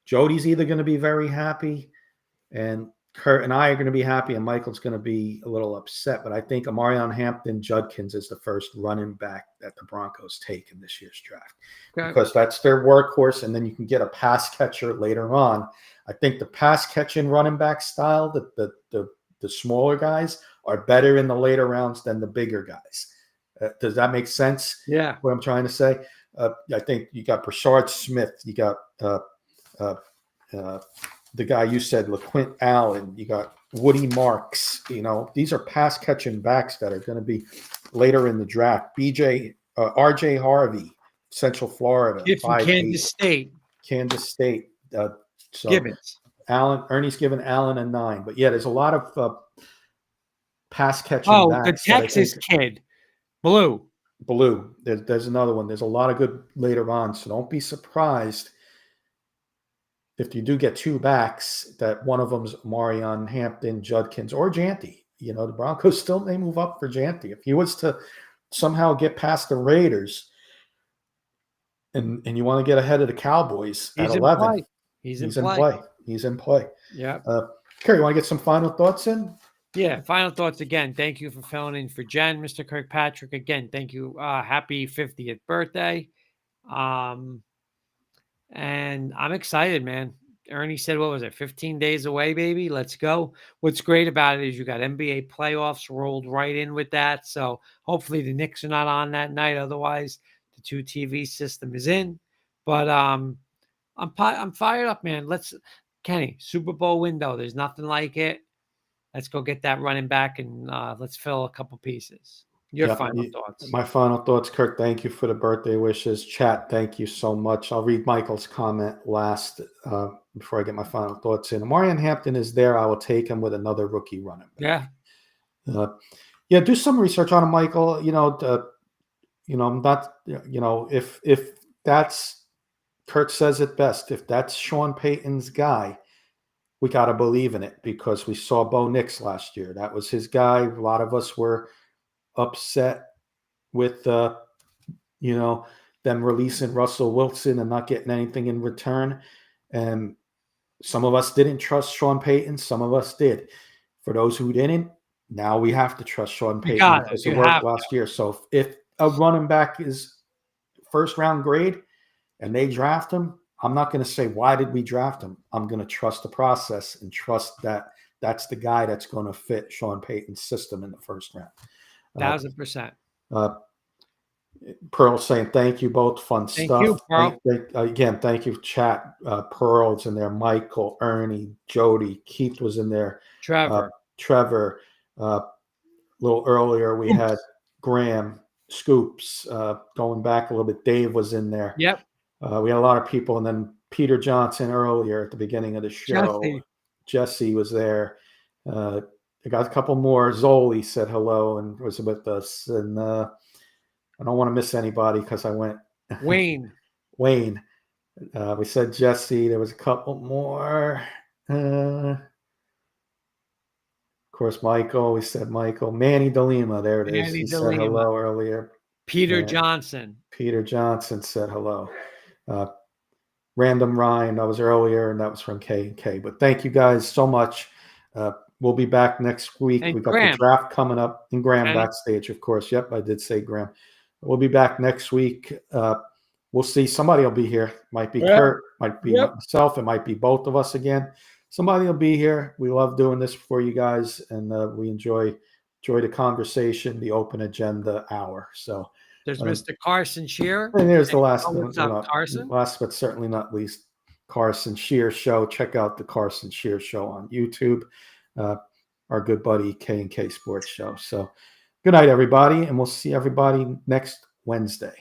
Jody's either going to be very happy, and Kurt and I are going to be happy, and Michael's going to be a little upset. But I think Omarion Hampton Judkins is the first running back that the Broncos take in this year's draft. Okay. Because that's their workhorse, and then you can get a pass catcher later on. I think the pass catching running back style, the smaller guys are better in the later rounds than the bigger guys. Does that make sense? Yeah. What I'm trying to say? I think you got Brashard Smith. You got the guy you said, LaQuint Allen. You got Woody Marks. These are pass catching backs that are going to be later in the draft. RJ Harvey, Central Florida. Kansas State. So Gibbons. Ernie's given Allen a 9. But yeah, there's a lot of pass catching backs. The Texas kid. Blue. There's another one. There's a lot of good later on. So don't be surprised if you do get 2 backs that one of them's Omarion Hampton, Judkins, or Janty. The Broncos still may move up for Janty. If he was to somehow get past the Raiders and you want to get ahead of the Cowboys at He's in 11, play. He's in he's in play. play. He's in play. Yeah. Kerry, you want to get some final thoughts in? Yeah. Final thoughts again. Thank you for filling in for Jen, Mr. Kirkpatrick. Again, thank you. Happy 50th birthday. And I'm excited, man. Ernie said, what was it, 15 days away, baby? Let's go. What's great about it is you got NBA playoffs rolled right in with that. So hopefully the Knicks are not on that night. Otherwise, the 2 TV system is in. But I'm fired up, man. Kenny, Super Bowl window. There's nothing like it. Let's go get that running back and let's fill a couple pieces. Your final thoughts. My final thoughts, Kirk. Thank you for the birthday wishes. Chat, thank you so much. I'll read Michael's comment last before I get my final thoughts in. Marion Hampton is there. I will take him with another rookie running back. Yeah. Do some research on him, Michael. I'm not. If that's Kurt says it best. If that's Sean Payton's guy, we got to believe in it because we saw Bo Nix last year. That was his guy. A lot of us were upset with them releasing Russell Wilson and not getting anything in return. And some of us didn't trust Sean Payton. Some of us did. For those who didn't, now we have to trust Sean Payton because it worked last year. So if a running back is first round grade and they draft him, I'm not going to say, why did we draft him? I'm going to trust the process and trust that that's the guy that's going to fit Sean Payton's system in the first round. 1,000%. Pearl saying thank you both. Fun Thank stuff. You, Pearl. Again, thank you, chat. Pearl's in there. Michael, Ernie, Jody, Keith was in there. Trevor. A little earlier we had Graham, Scoops. Going back a little bit, Dave was in there. Yep. We had a lot of people, and then Peter Johnson earlier at the beginning of the show. Jesse was there. I got a couple more. Zoli said hello and was with us. And I don't want to miss anybody because I went. Wayne. We said Jesse. There was a couple more. Of course, Michael. We said Michael. Manny DeLima. There it is. He said hello earlier. Peter Johnson. Peter Johnson said hello. Random Ryan. That was earlier, and that was from K&K. But thank you guys so much. We'll be back next week. And we got Graham. the draft coming up, and Graham backstage, of course. Yep, I did say Graham. We'll be back next week. We'll see. Somebody will be here. Might be Kurt, might be myself. It might be both of us again. Somebody will be here. We love doing this for you guys, and we enjoy the conversation, the open agenda hour. So there's Mr. Carson Shearer. And there's the last one. What's up, Carson? Last but certainly not least, Carson Shear Show. Check out the Carson Shear Show on YouTube. Our good buddy K&K Sports Show. So good night, everybody, and we'll see everybody next Wednesday.